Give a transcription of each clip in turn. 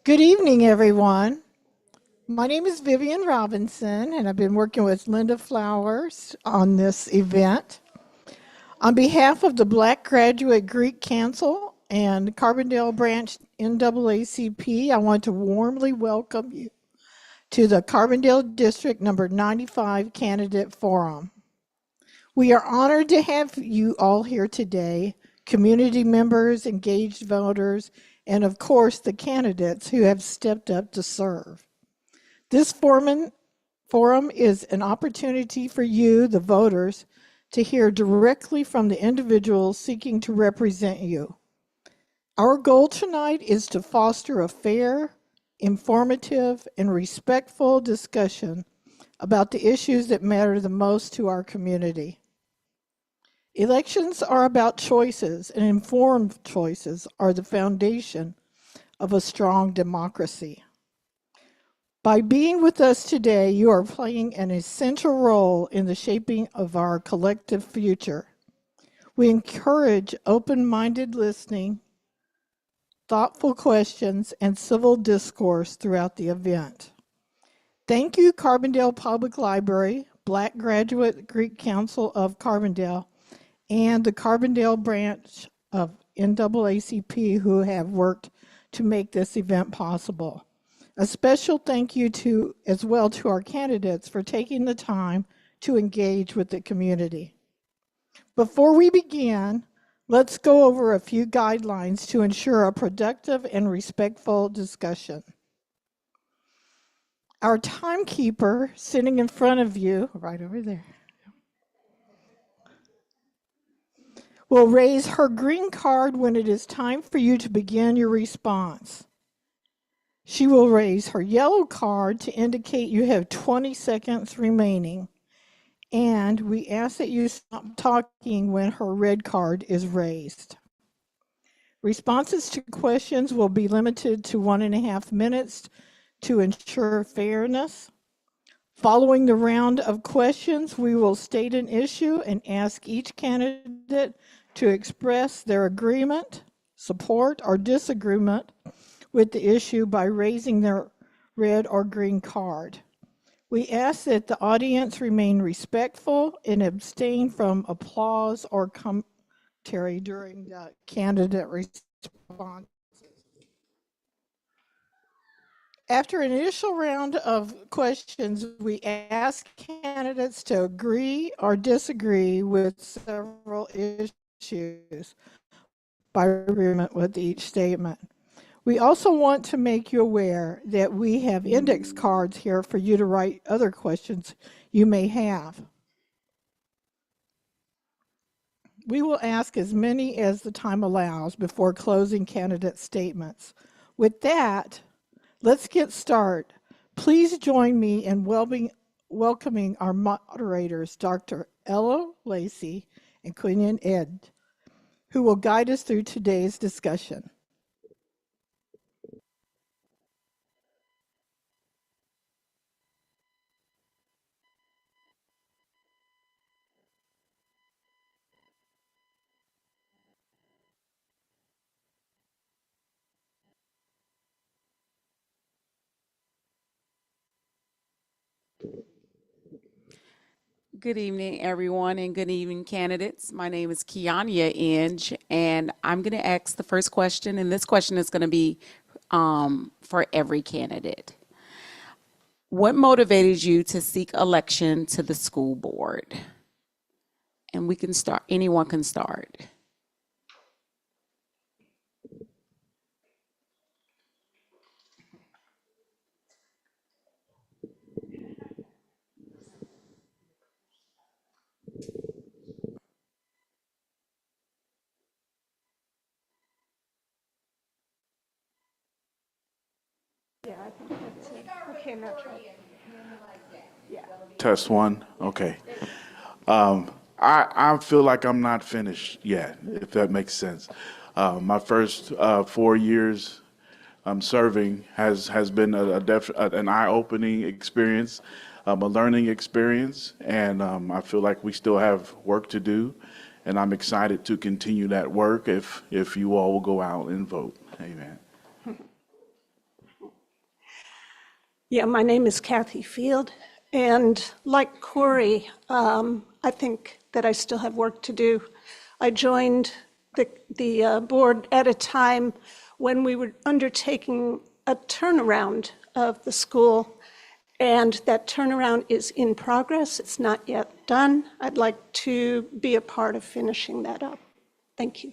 Good evening, everyone. My name is Vivian Robinson, and I've been working with Linda Flowers on this event. On behalf of the Black Graduate Greek Council and Carbondale Branch NAACP, I want to warmly welcome you to the Carbondale District Number 95 Candidate Forum. We are honored to have you all here today, community members, engaged voters, and of course the candidates who have stepped up to serve. This forum is an opportunity for you, the voters, to hear directly from the individuals seeking to represent you. Our goal tonight is to foster a fair, informative, and respectful discussion about the issues that matter the most to our community. Elections are about choices, and informed choices are the foundation of a strong democracy. By being with us today, you are playing an essential role in the shaping of our collective future. We encourage open-minded listening, thoughtful questions, and civil discourse throughout the event. Thank you, Carbondale Public Library, Black Graduate Greek Council of Carbondale, and the Carbondale branch of NAACP who have worked to make this event possible. A special thank you as well to our candidates for taking the time to engage with the community. Before we begin, let's go over a few guidelines to ensure a productive and respectful discussion. Our timekeeper sitting in front of you, right over there, will raise her green card when it is time for you to begin your response. She will raise her yellow card to indicate you have 20 seconds remaining, and we ask that you stop talking when her red card is raised. Responses to questions will be limited to 1.5 minutes to ensure fairness. Following the round of questions, we will state an issue and ask each candidate to express their agreement, support, or disagreement with the issue by raising their red or green card. We ask that the audience remain respectful and abstain from applause or commentary during the candidate response. After an initial round of questions, we ask candidates to agree or disagree with several issues by agreement with each statement. We also want to make you aware that we have index cards here for you to write other questions you may have. We will ask as many as the time allows before closing candidate statements. With that, let's get started. Please join me in welcoming our moderators, Dr. Ella Lacey and Quinion Ed, who will guide us through today's discussion. Good evening, everyone, and good evening, candidates. My name is Kianya Inge, and I'm going to ask the first question, and this question is going to be for every candidate. What motivated you to seek election to the school board? And we can start, anyone can start. Yeah, I think that's it. Okay, that's right. Test one. Okay. I feel like I'm not finished yet, if that makes sense. My first 4 years serving has been an eye-opening experience, a learning experience, and I feel like we still have work to do, and I'm excited to continue that work if you all will go out and vote. Amen. Yeah, my name is Kathy Field, and like Corey, I think that I still have work to do. I joined the board at a time when we were undertaking a turnaround of the school, and that turnaround is in progress. It's not yet done. I'd like to be a part of finishing that up. Thank you.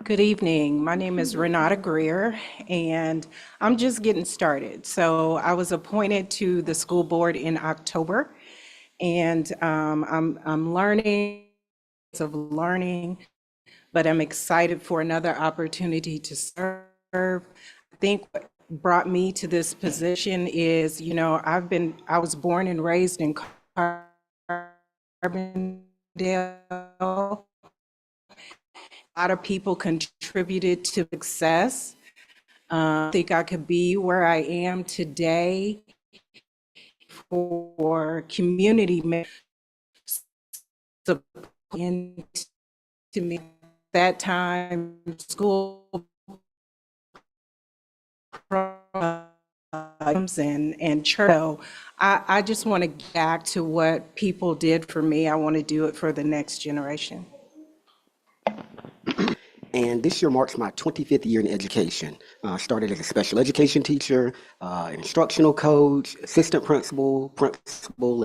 Good evening. My name is Renata Greer, and I'm just getting started. So I was appointed to the school board in October, and I'm learning of learning, but I'm excited for another opportunity to serve. I think what brought me to this position is, I was born and raised in Carbondale. A lot of people contributed to success. I think I could be where I am today for community support to me that time school programs and church. So I just want to get back to what people did for me. I want to do it for the next generation. And this year marks my 25th year in education. I started as a special education teacher, instructional coach, assistant principal,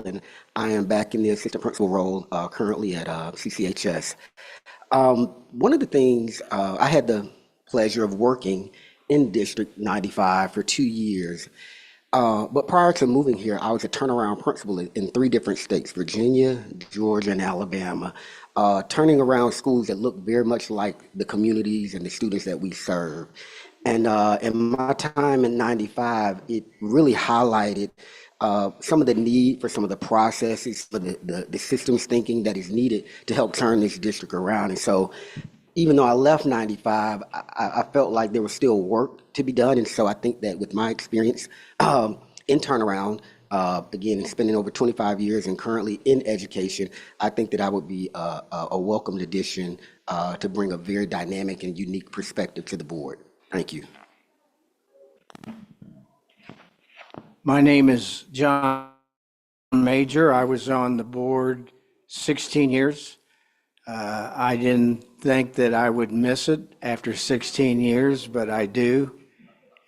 and I am back in the assistant principal role currently at CCHS. One of the things, I had the pleasure of working in District 95 for 2 years. But prior to moving here, I was a turnaround principal in three different states, Virginia, Georgia, and Alabama, turning around schools that look very much like the communities and the students that we serve. And in my time in 95, it really highlighted some of the need for some of the processes, for the systems thinking that is needed to help turn this district around. And so even though I left 95, I felt like there was still work to be done. And so I think that with my experience in turnaround, again, spending over 25 years and currently in education, I think that I would be a welcomed addition to bring a very dynamic and unique perspective to the board. Thank you. My name is John Major. I was on the board 16 years. I didn't think that I would miss it after 16 years, but I do,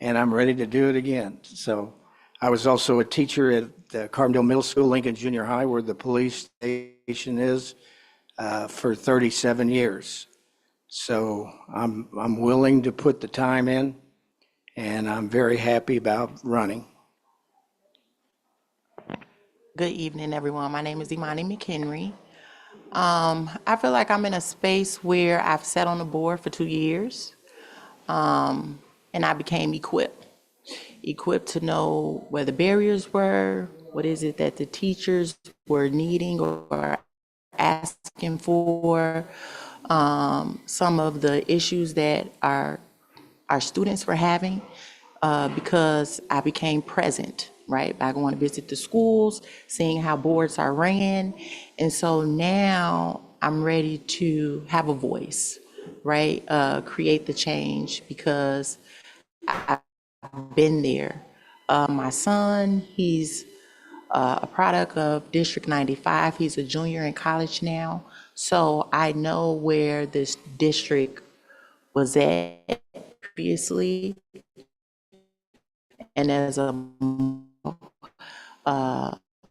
and I'm ready to do it again. So I was also a teacher at the Carbondale Middle School, Lincoln Junior High, where the police station is, for 37 years. So I'm willing to put the time in, and I'm very happy about running. Good evening, everyone. My name is Imani McHenry. I feel like I'm in a space where I've sat on the board for 2 years, and I became equipped to know where the barriers were, what is it that the teachers were needing or asking for, some of the issues that our students were having, because I became present, right? By going to visit the schools, seeing how boards are ran. And so now I'm ready to have a voice, right? Create the change because I've been there. My son, he's a product of District 95. He's a junior in college now. So I know where this district was at previously. And as a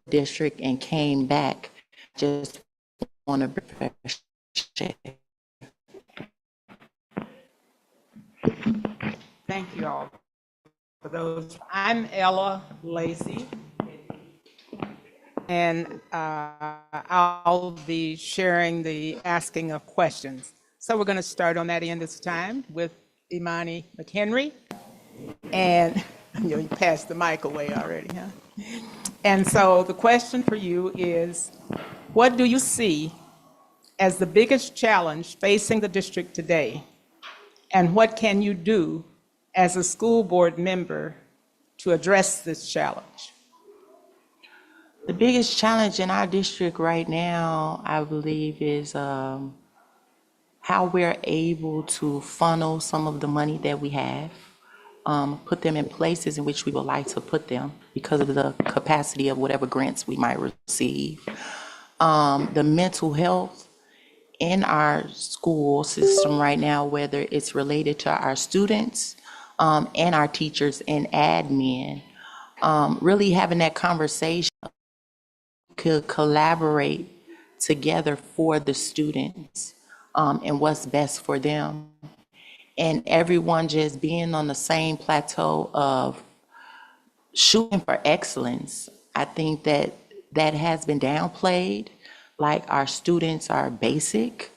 district and came back, just want to refresh. Thank you all for those. I'm Ella Lacey, and I'll be sharing the asking of questions. So we're going to start on that end this time with Imani McHenry. And you passed the mic away already, huh? And so the question for you is, what do you see as the biggest challenge facing the district today? And what can you do as a school board member to address this challenge? The biggest challenge in our district right now, I believe, is how we're able to funnel some of the money that we have. put them in places in which we would like to put them because of the capacity of whatever grants we might receive. The mental health in our school system right now, whether it's related to our students and our teachers and admin, really having that conversation could collaborate together for the students and what's best for them. And everyone just being on the same plateau of shooting for excellence. I think that that has been downplayed, like our students are basic.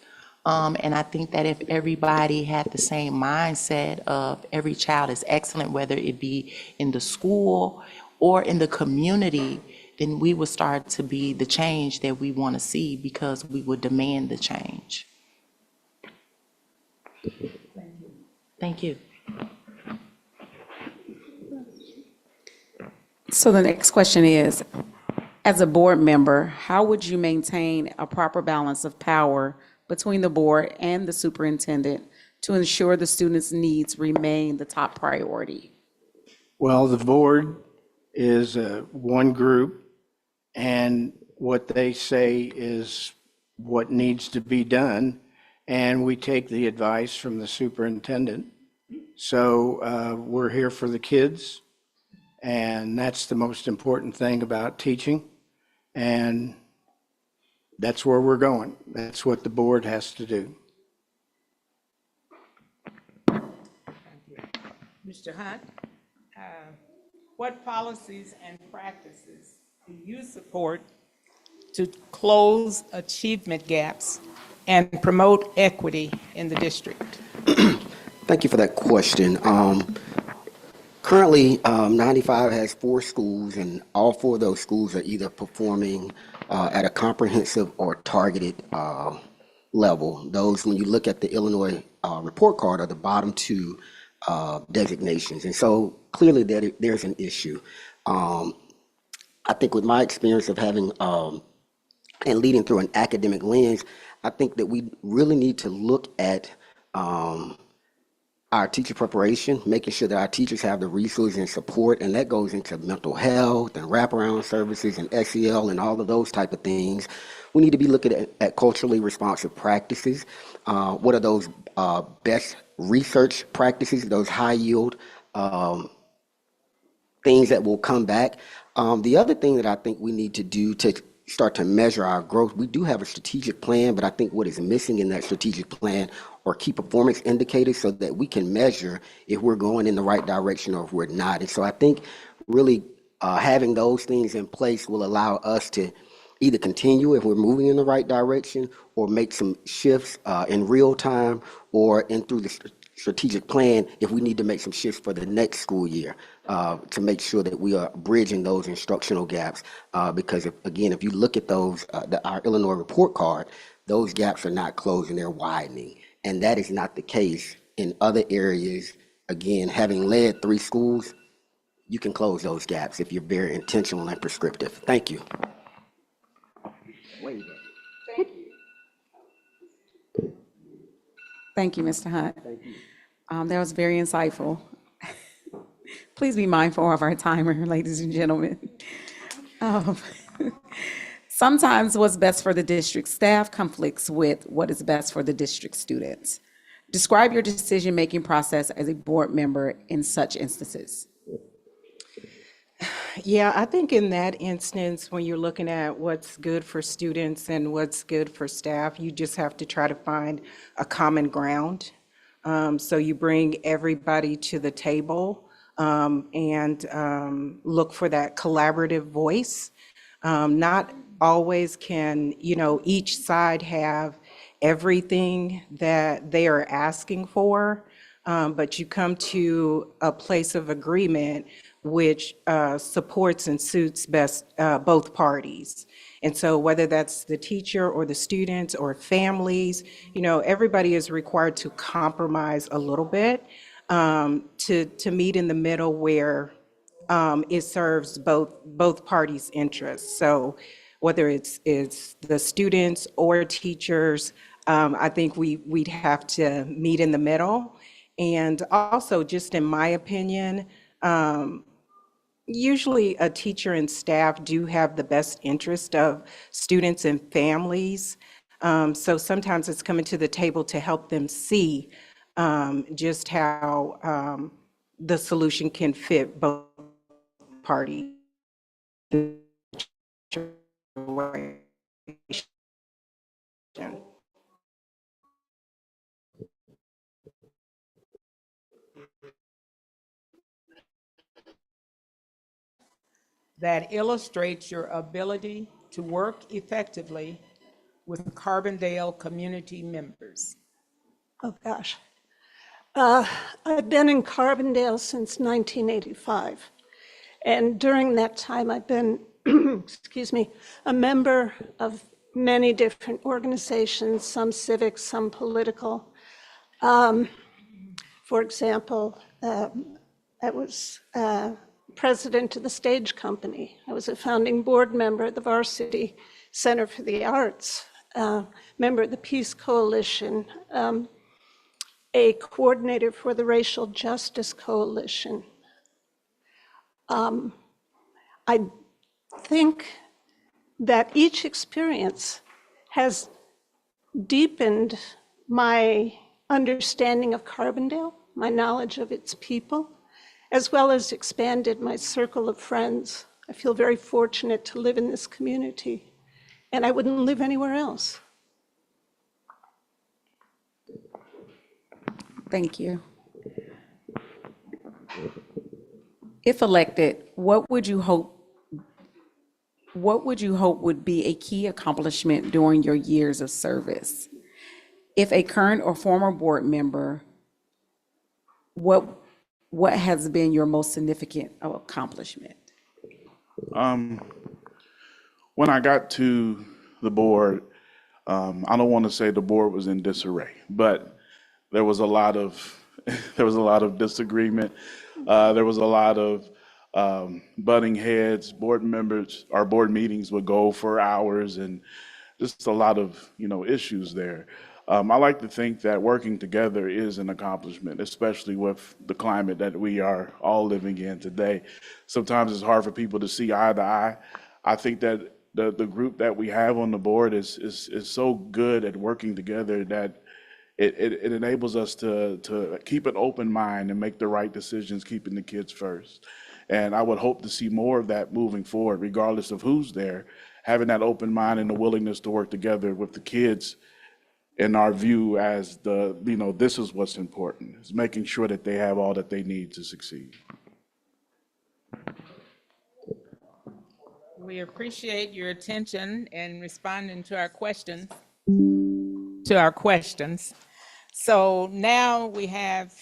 And I think that if everybody had the same mindset of every child is excellent, whether it be in the school or in the community, then we would start to be the change that we want to see because we would demand the change. Thank you. So the next question is, as a board member, how would you maintain a proper balance of power between the board and the superintendent to ensure the students' needs remain the top priority? Well, the board is one group, and what they say is what needs to be done, and we take the advice from the superintendent. So we're here for the kids, and that's the most important thing about teaching, and that's where we're going. That's what the board has to do. Mr. Hunt, what policies and practices do you support to close achievement gaps and promote equity in the district? Thank you for that question. Currently, 95 has 4 schools, and all 4 of those schools are either performing at a comprehensive or targeted level. Those, when you look at the Illinois report card, are the bottom 2 designations. And so clearly there's an issue. I think with my experience of having and leading through an academic lens, I think that we really need to look at our teacher preparation, making sure that our teachers have the resources and support, and that goes into mental health and wraparound services and SEL and all of those type of things. We need to be looking at culturally responsive practices. What are those best research practices, those high yield things that will come back? The other thing that I think we need to do to start to measure our growth, we do have a strategic plan, but I think what is missing in that strategic plan are key performance indicators so that we can measure if we're going in the right direction or if we're not. And so I think really having those things in place will allow us to either continue if we're moving in the right direction or make some shifts in real time or in through the strategic plan if we need to make some shifts for the next school year to make sure that we are bridging those instructional gaps. Because if you look at those, our Illinois report card, those gaps are not closing, they're widening. And that is not the case in other areas. Again, having led 3 schools, you can close those gaps if you're very intentional and prescriptive. Thank you. Thank you, Mr. Hunt. That was very insightful. Please be mindful of our timer, ladies and gentlemen. Um, Sometimes what's best for the district staff conflicts with what is best for the district students. Describe your decision-making process as a board member in such instances. Yeah, I think in that instance, when you're looking at what's good for students and what's good for staff, you just have to try to find a common ground. So you bring everybody to the table and look for that collaborative voice. Not always can, each side have everything that they are asking for, but you come to a place of agreement which supports and suits best both parties. And so whether that's the teacher or the students or families, everybody is required to compromise a little bit to meet in the middle where it serves both parties' interests. So whether it's the students or teachers, I think we'd have to meet in the middle And also, just in my opinion, usually a teacher and staff do have the best interest of students and families. So sometimes it's coming to the table to help them see just how the solution can fit both parties. That illustrates your ability to work effectively with Carbondale community members? Oh, gosh. I've been in Carbondale since 1985. And during that time, I've been, excuse me, a member of many different organizations, some civic, some political. For example, I was president of the stage company. I was a founding board member of the Varsity Center for the Arts, member of the Peace Coalition, a coordinator for the Racial Justice Coalition. I think that each experience has deepened my understanding of Carbondale, my knowledge of its people, as well as expanded my circle of friends. I feel very fortunate to live in this community, and I wouldn't live anywhere else. Thank you. If elected, what would you hope would be a key accomplishment during your years of service? If a current or former board member, what has been your most significant accomplishment? When I got to the board, I don't want to say the board was in disarray, but there was a lot of there was a lot of disagreement. There was a lot of butting heads. Board members, our board meetings would go for hours, and just a lot of issues there. I like to think that working together is an accomplishment, especially with the climate that we are all living in today. Sometimes it's hard for people to see eye to eye. I think that the group that we have on the board is so good at working together that it enables us to keep an open mind and make the right decisions, keeping the kids first. And I would hope to see more of that moving forward, regardless of who's there, having that open mind and the willingness to work together with the kids in our view as this is what's important, is making sure that they have all that they need to succeed. We appreciate your attention and responding to our questions. So now we have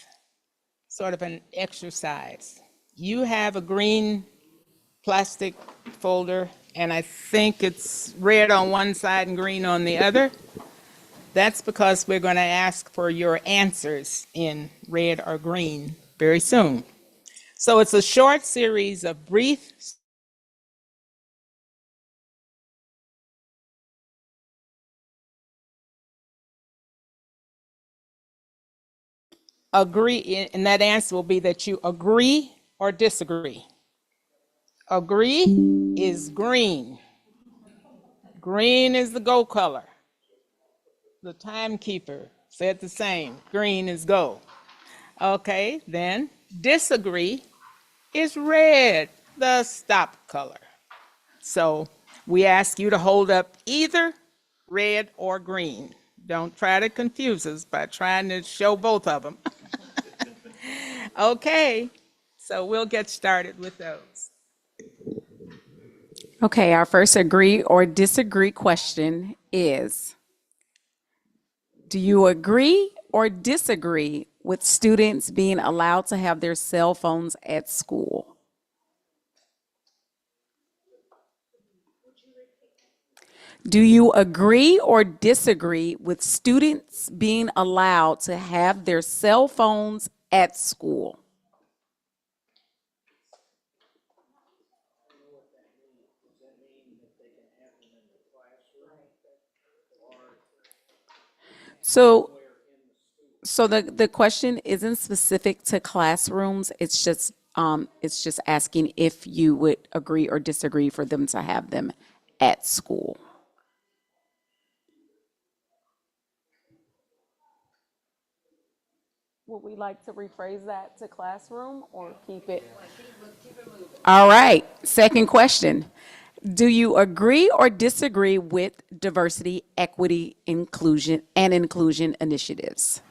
sort of an exercise. You have a green plastic folder, and I think it's red on one side and green on the other. That's because we're going to ask for your answers in red or green very soon. So it's a short series of brief agree, and that answer will be that you agree or disagree. Agree is green. Green is the go color. The timekeeper said the same. Green is go. Okay, then disagree is red, the stop color. So we ask you to hold up either red or green. Don't try to confuse us by trying to show both of them. Okay, so we'll get started with those. Okay, our first agree or disagree question is, do you agree or disagree with students being allowed to have their cell phones at school? Do you agree or disagree with students being allowed to have their cell phones at school? So So the question isn't specific to classrooms. It's just asking if you would agree or disagree for them to have them at school. Would we like to rephrase that to classroom or keep it? All right. Second question. Do you agree or disagree with diversity, equity, inclusion initiatives?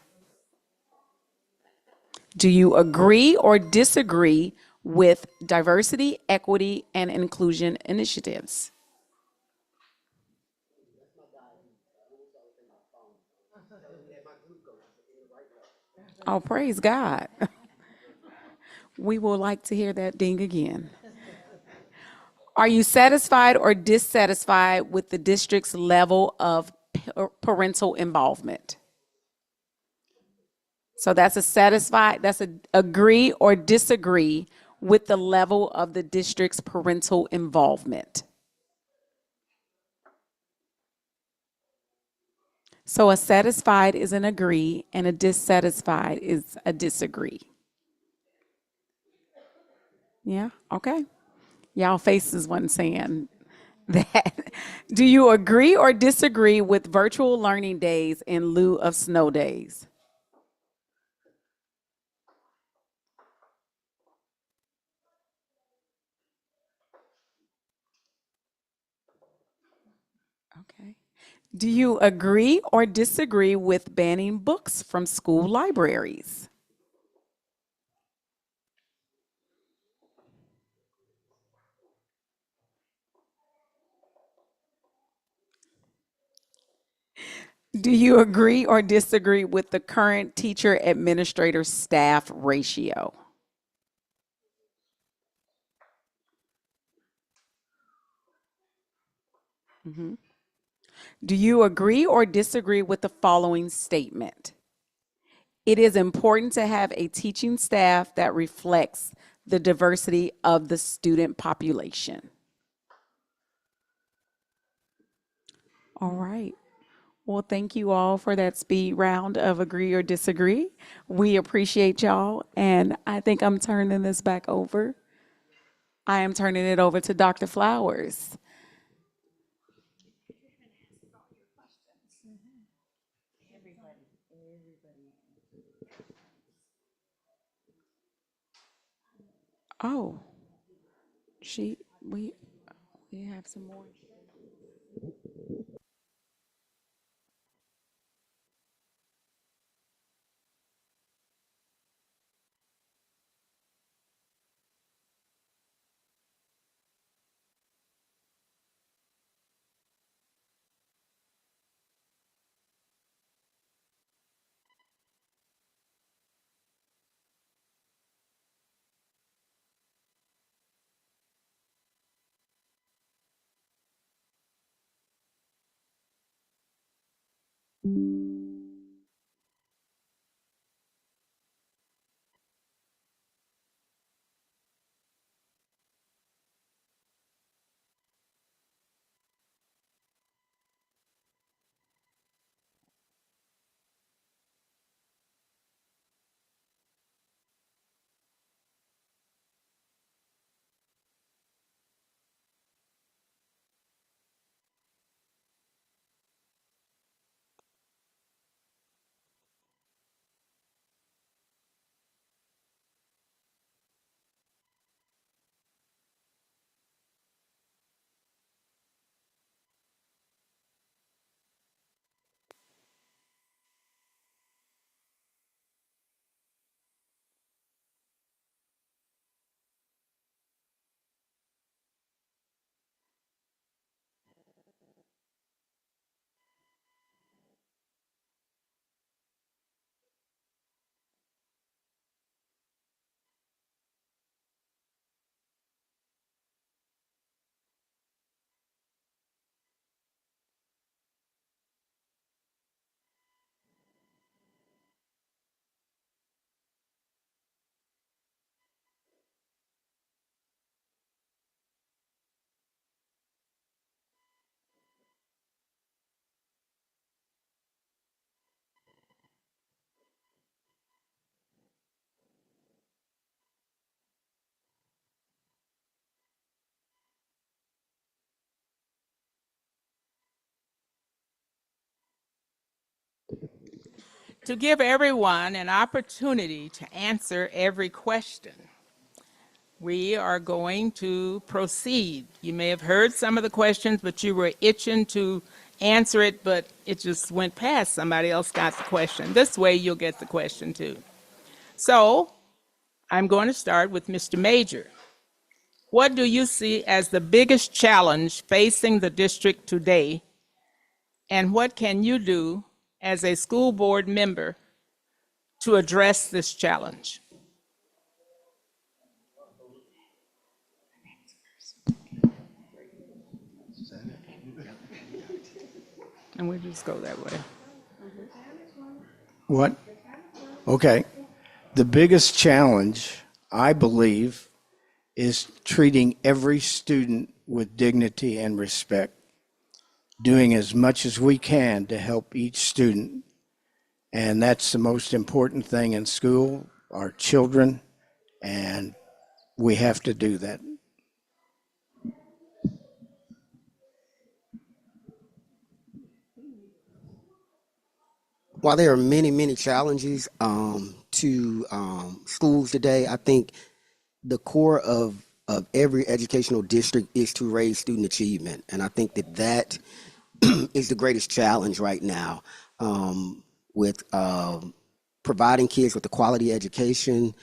Do you agree or disagree with diversity, equity, and inclusion initiatives? Oh, praise God. We will like to hear that ding again. Are you satisfied or dissatisfied with the district's level of parental involvement? So that's a satisfied, that's a agree or disagree with the level of the district's parental involvement. So a satisfied is an agree and a dissatisfied is a disagree. Yeah, okay. Y'all faces wasn't saying that. Do you agree or disagree with virtual learning days in lieu of snow days? Okay. Do you agree or disagree with banning books from school libraries? Do you agree or disagree with the current teacher administrator staff ratio? Do you agree or disagree with the following statement? It is important to have a teaching staff that reflects the diversity of the student population. All right. Well, thank you all for that speed round of agree or disagree. We appreciate y'all, and I think I'm turning this back over. I am turning it over to Dr. Flowers. Oh, she we have some more. To give everyone an opportunity to answer every question, we are going to proceed. You may have heard some of the questions, but you were itching to answer it, but it just went past. Somebody else got the question. This way, you'll get the question too. So, I'm going to start with Mr. Major. What do you see as the biggest challenge facing the district today, and what can you do as a school board member to address this challenge? And we just go that way. What? Okay. The biggest challenge, I believe, is treating every student with dignity and respect, doing as much as we can to help each student. And that's the most important thing in school, our children, and we have to do that. While there are many, many challenges to schools today, I think the core of every educational district is to raise student achievement. And I think that is the greatest challenge right now, with providing kids with a quality education,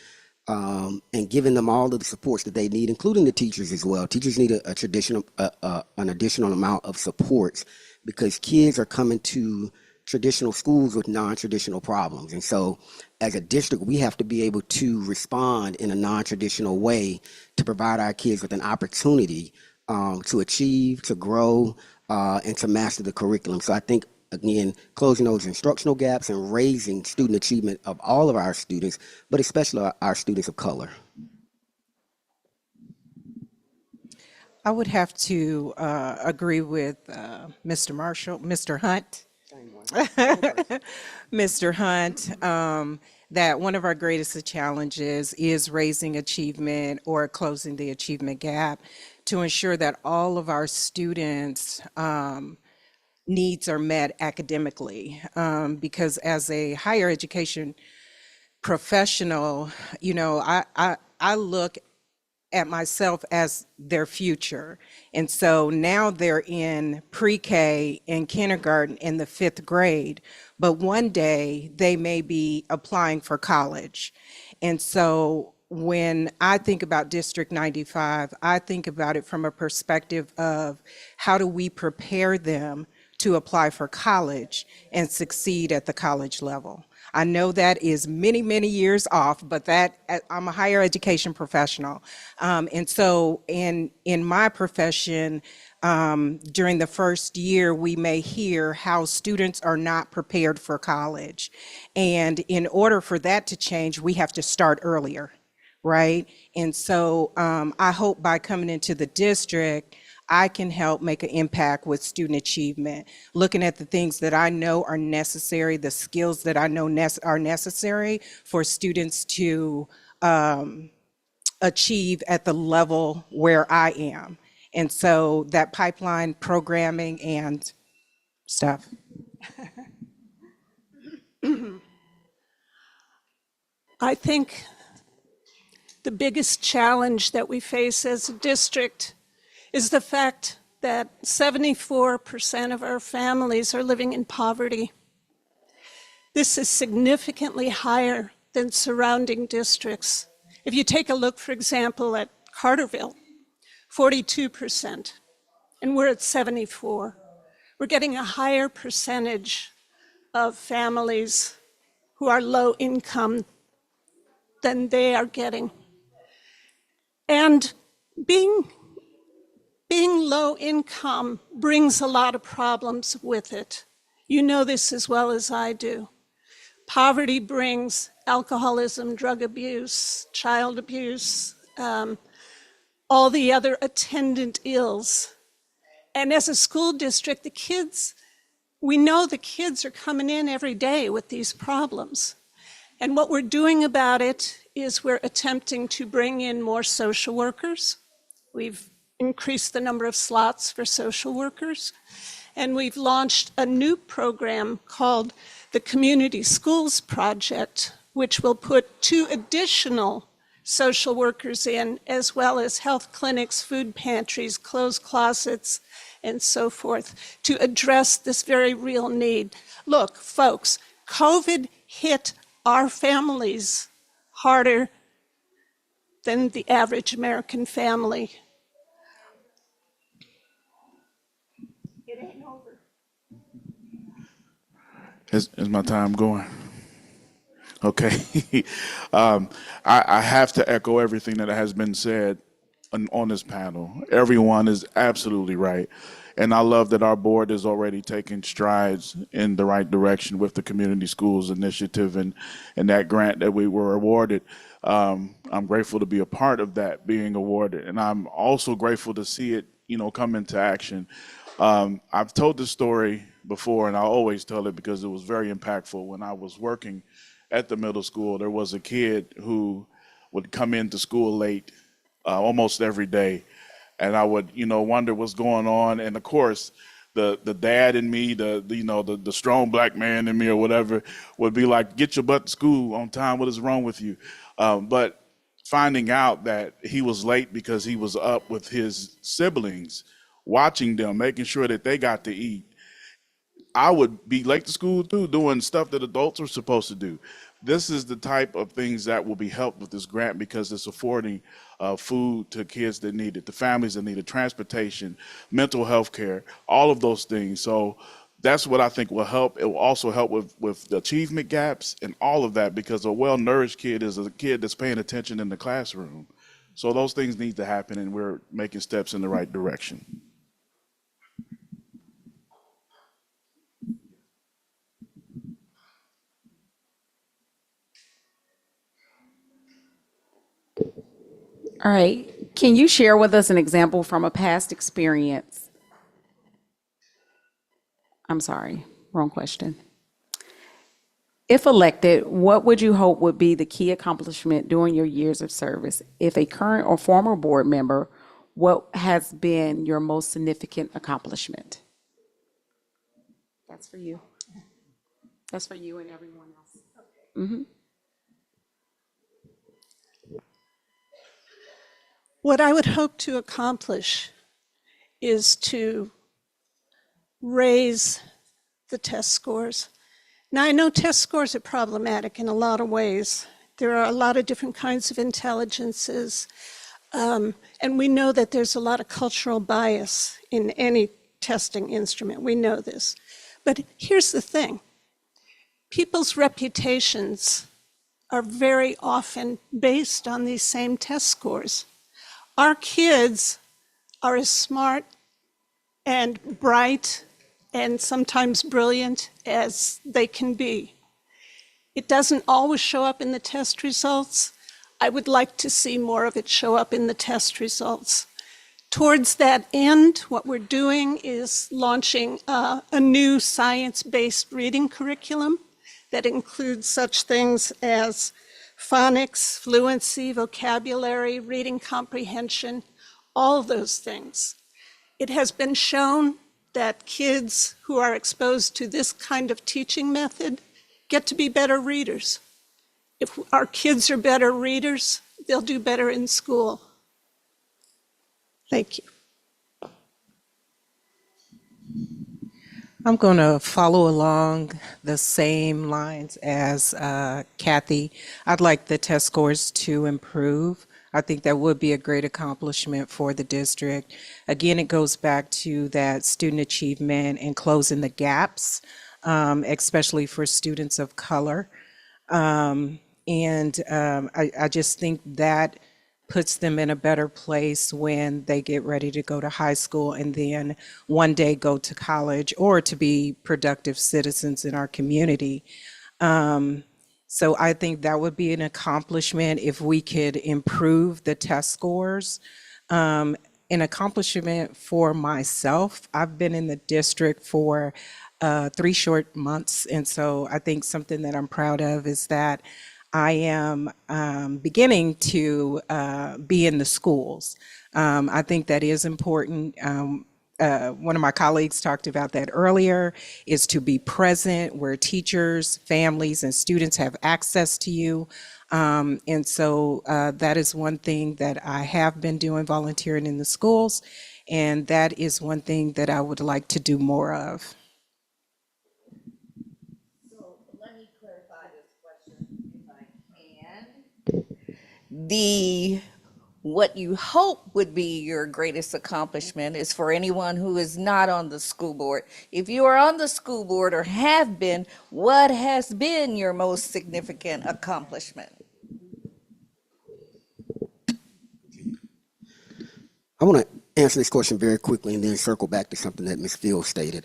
and giving them all of the supports that they need, including the teachers as well. Teachers need an additional amount of supports because kids are coming to traditional schools with non-traditional problems. And so as a district, we have to be able to respond in a non-traditional way to provide our kids with an opportunity to achieve, to grow, and to master the curriculum. So I think, again, closing those instructional gaps and raising student achievement of all of our students, but especially our students of color. I would have to agree with Mr. Hunt. Mr. Hunt, that one of our greatest challenges is raising achievement or closing the achievement gap to ensure that all of our students' needs are met academically. Because as a higher education professional, you know, I look at myself as their future. And so now they're in pre-K and kindergarten in the 5th grade, but one day they may be applying for college. And so when I think about District 95, I think about it from a perspective of how do we prepare them to apply for college and succeed at the college level. I know that is many, many years off, but that I'm a higher education professional. And so in my profession, during the first year, we may hear how students are not prepared for college. And in order for that to change, we have to start earlier, right? And so I hope by coming into the district, I can help make an impact with student achievement, looking at the things that I know are necessary, the skills that I know are necessary for students to achieve at the level where I am. And so that pipeline programming and stuff. I think the biggest challenge that we face as a district is the fact that 74% of our families are living in poverty. This is significantly higher than surrounding districts. If you take a look, for example, at Carterville, 42%, and we're at 74. We're getting a higher percentage of families who are low income than they are getting. And being low income brings a lot of problems with it. You know this as well as I do. Poverty brings alcoholism, drug abuse, child abuse, all the other attendant ills. And as a school district, we know the kids are coming in every day with these problems. And what we're doing about it is we're attempting to bring in more social workers. We've increased the number of slots for social workers. And we've launched a new program called the Community Schools Project, which will put 2 additional social workers in, as well as health clinics, food pantries, clothes closets, and so forth, to address this very real need. Look, folks, COVID hit our families harder than the average American family. It ain't over. Is my time going? Okay. I have to echo everything that has been said on this panel. Everyone is absolutely right. And I love that our board is already taking strides in the right direction with the Community Schools Initiative and that grant that we were awarded. I'm grateful to be a part of that being awarded. And I'm also grateful to see it, come into action. I've told this story before, and I'll always tell it because it was very impactful. When I was working at the middle school, there was a kid who would come into school late almost every day, and I would, wonder what's going on. And of course, the dad in me, the strong black man in me or whatever, would be like, "Get your butt to school on time. What is wrong with you?" But finding out that he was late because he was up with his siblings, watching them, making sure that they got to eat. I would be late to school too, doing stuff that adults are supposed to do. This is the type of things that will be helped with this grant because it's affording food to kids that need it, the families that need it, transportation, mental health care, all of those things. So that's what I think will help. It will also help with the achievement gaps and all of that, because a well-nourished kid is a kid that's paying attention in the classroom. So those things need to happen, and we're making steps in the right direction. All right. Can you share with us an example from a past experience? I'm sorry, wrong question. If elected, what would you hope would be the key accomplishment during your years of service? If a current or former board member, what has been your most significant accomplishment? That's for you. That's for you and everyone else. What I would hope to accomplish is to raise the test scores. Now, I know test scores are problematic in a lot of ways. There are a lot of different kinds of intelligences, and we know that there's a lot of cultural bias in any testing instrument. We know this. But here's the thing. People's reputations are very often based on these same test scores. Our kids are as smart and bright and sometimes brilliant as they can be. It doesn't always show up in the test results. I would like to see more of it show up in the test results. Towards that end, what we're doing is launching a new science-based reading curriculum that includes such things as phonics, fluency, vocabulary, reading comprehension, all of those things. It has been shown that kids who are exposed to this kind of teaching method get to be better readers. If our kids are better readers, they'll do better in school. Thank you. I'm going to follow along the same lines as Kathy. I'd like the test scores to improve. I think that would be a great accomplishment for the district. Again, it goes back to that student achievement and closing the gaps, especially for students of color. I just think that puts them in a better place when they get ready to go to high school and then one day go to college or to be productive citizens in our community. So I think that would be an accomplishment if we could improve the test scores. An accomplishment for myself, I've been in the district for 3 short months, and so I think something that I'm proud of is that I am beginning to be in the schools. I think that is important. one of my colleagues talked about that earlier, is to be present where teachers, families, and students have access to you. And so that is one thing that I have been doing, volunteering in the schools, and that is one thing that I would like to do more of. The what you hope would be your greatest accomplishment is for anyone who is not on the school board. If you are on the school board or have been, what has been your most significant accomplishment? I want to answer this question very quickly and then circle back to something that Ms. Field stated.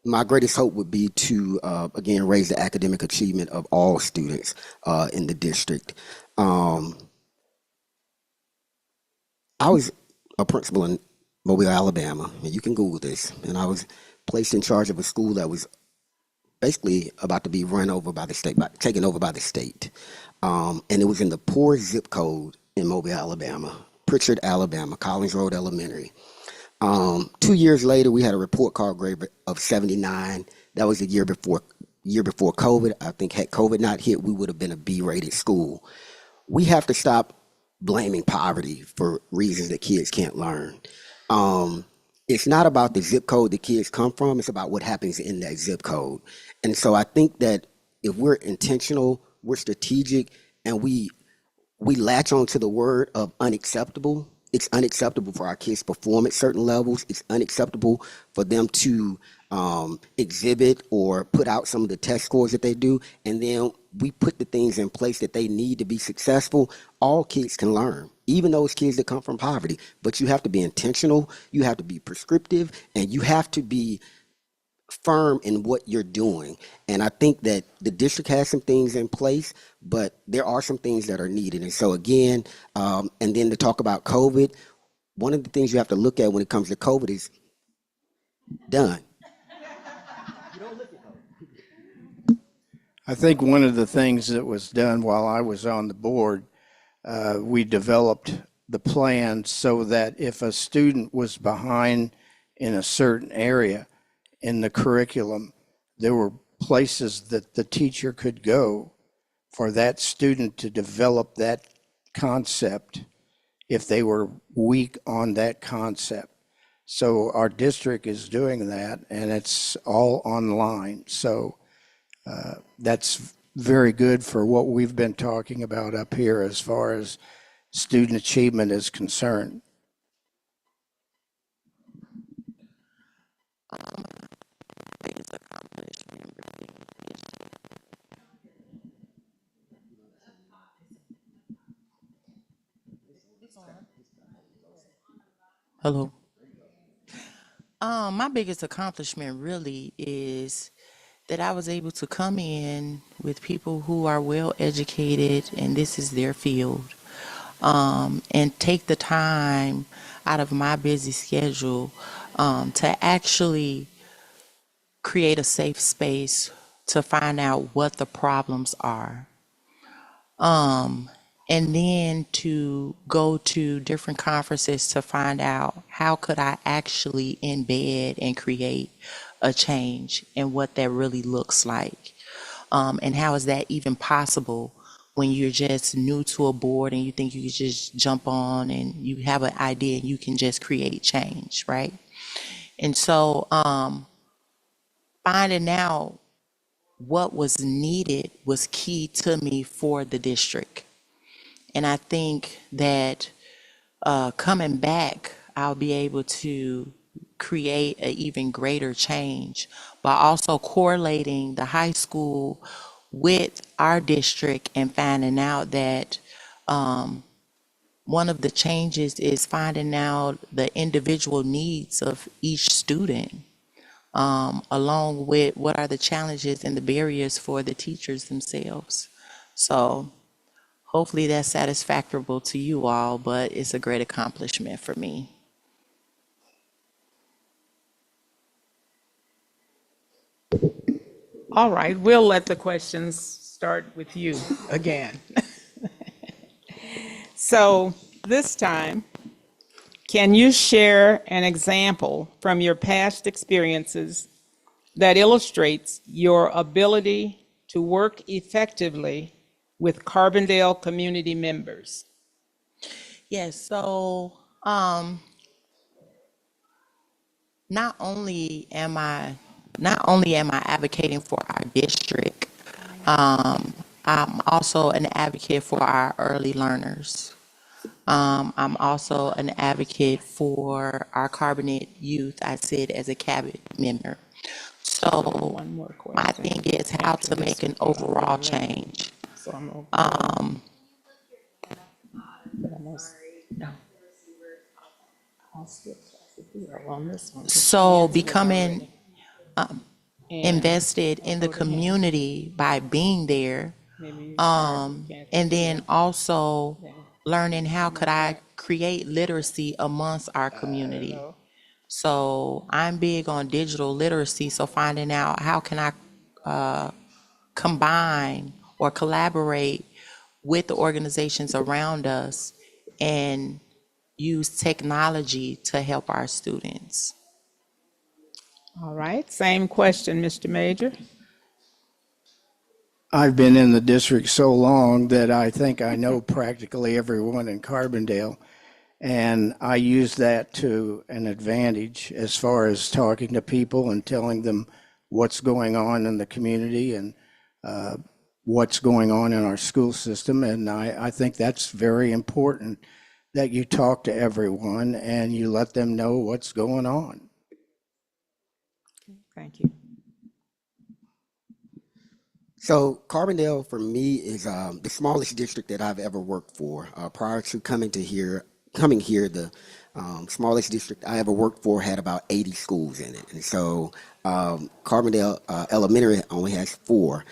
My greatest hope would be to, again, raise the academic achievement of all students in the district. I was a principal in Mobile, Alabama, and you can Google this, and I was placed in charge of a school that was basically about to be run over by the state, taken over by the state. And it was in the poor zip code in Mobile, Alabama, Pritchard, Alabama, Collins Road Elementary. 2 years later, we had a report card grade of 79. That was the year before COVID. I think had COVID not hit, we would have been a B-rated school. We have to stop blaming poverty for reasons that kids can't learn. It's not about the zip code the kids come from, it's about what happens in that zip code. And so I think that if we're intentional, we're strategic, and we latch on to the word of unacceptable. It's unacceptable for our kids to perform at certain levels. It's unacceptable for them to exhibit or put out some of the test scores that they do. And then we put the things in place that they need to be successful. All kids can learn, even those kids that come from poverty. But you have to be intentional, you have to be prescriptive, and you have to be firm in what you're doing. And I think that the district has some things in place, but there are some things that are needed. And so again, and then to talk about COVID, one of the things you have to look at when it comes to COVID is done. I think one of the things that was done while I was on the board, we developed the plan so that if a student was behind in a certain area in the curriculum, there were places that the teacher could go for that student to develop that concept if they were weak on that concept. So our district is doing that, and it's all online. So that's very good for what we've been talking about up here as far as student achievement is concerned. Hello. My biggest accomplishment really is that I was able to come in with people who are well educated and this is their field, and take the time out of my busy schedule to actually create a safe space to find out what the problems are. And then to go to different conferences to find out how could I actually embed and create a change and what that really looks like. And how is that even possible when you're just new to a board and you think you can just jump on and you have an idea and you can just create change, right? And so finding out what was needed was key to me for the district. And I think that coming back, I'll be able to create an even greater change by also correlating the high school with our district and finding out that one of the changes is finding out the individual needs of each student, along with what are the challenges and the barriers for the teachers themselves. So hopefully that's satisfactory to you all, but it's a great accomplishment for me. All right, we'll let the questions start with you again. So this time, Can you share an example from your past experiences that illustrates your ability to work effectively with Carbondale community members? Yes, so not only am I advocating for our district, I'm also an advocate for our early learners. I'm also an advocate for our Carbonate youth, I said, as a cabinet member. So One more my question. thing is how to make an overall change. So I'm okay. I'll skip class 0 on this one. So becoming And invested in the community by being there, maybe and then also learning how could I create literacy amongst our community. So I'm big on digital literacy, so finding out how can I combine or collaborate with the organizations around us and use technology to help our students. all right, same question, Mr. Major. I've been in the district so long that I think I know practically everyone in Carbondale. And I use that to an advantage as far as talking to people and telling them what's going on in the community and what's going on in our school system. And I think that's very important that you talk to everyone and you let them know what's going on. Thank you. So Carbondale for me is the smallest district that I've ever worked for. Prior to coming here, the smallest district I ever worked for had about 80 schools in it, and so Carbondale Elementary only has 4.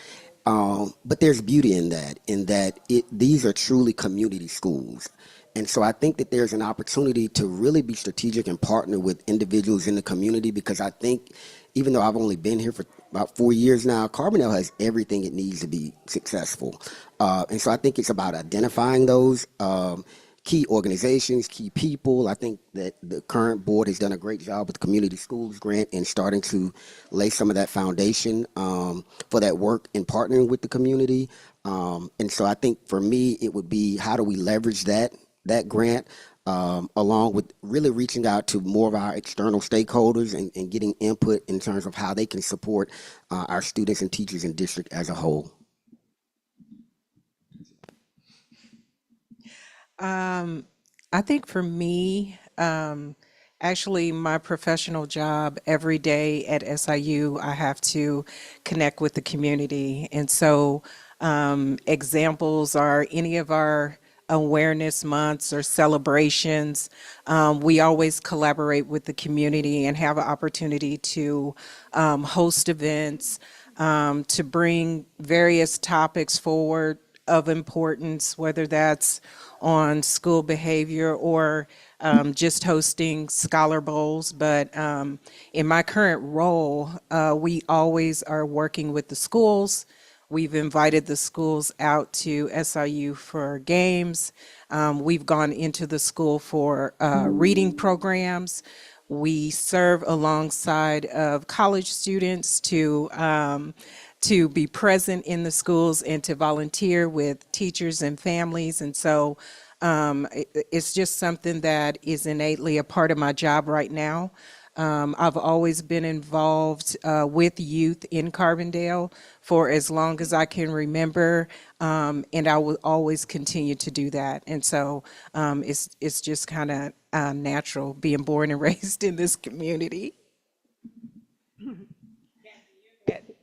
But there's beauty in that these are truly community schools. And so I think that there's an opportunity to really be strategic and partner with individuals in the community, because I think even though I've only been here for about 4 years now, Carbondale has everything it needs to be successful. And so I think it's about identifying those key organizations, key people. I think that the current board has done a great job with the Community Schools Grant and starting to lay some of that foundation for that work in partnering with the community. And so I think for me, it would be how do we leverage that grant along with really reaching out to more of our external stakeholders and getting input in terms of how they can support our students and teachers in district as a whole. I think for me, actually, my professional job every day at SIU, I have to connect with the community. And so examples are any of our awareness months or celebrations. We always collaborate with the community and have an opportunity to host events, to bring various topics forward of importance, whether that's on school behavior or just hosting scholar bowls. But in my current role, we always are working with the schools. We've invited the schools out to SIU for games. We've gone into the school for reading programs. We serve alongside of college students to be present in the schools and to volunteer with teachers and families. And so it's just something that is innately a part of my job right now. I've always been involved with youth in Carbondale for as long as I can remember, and I will always continue to do that. And so it's just kind of natural being born and raised in this community.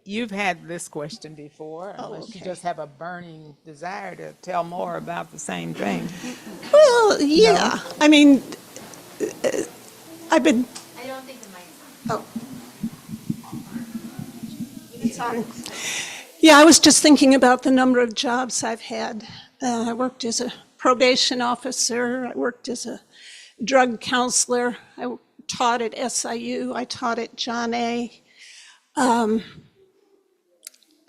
You've had this question before, unless you just have a burning desire to tell more about the same thing. Well, yeah. I mean, I've been. I don't think the mic's on. Oh. It's on. Yeah, I was just thinking about the number of jobs I've had. I worked as a probation officer. I worked as a drug counselor. I taught at SIU. I taught at John A.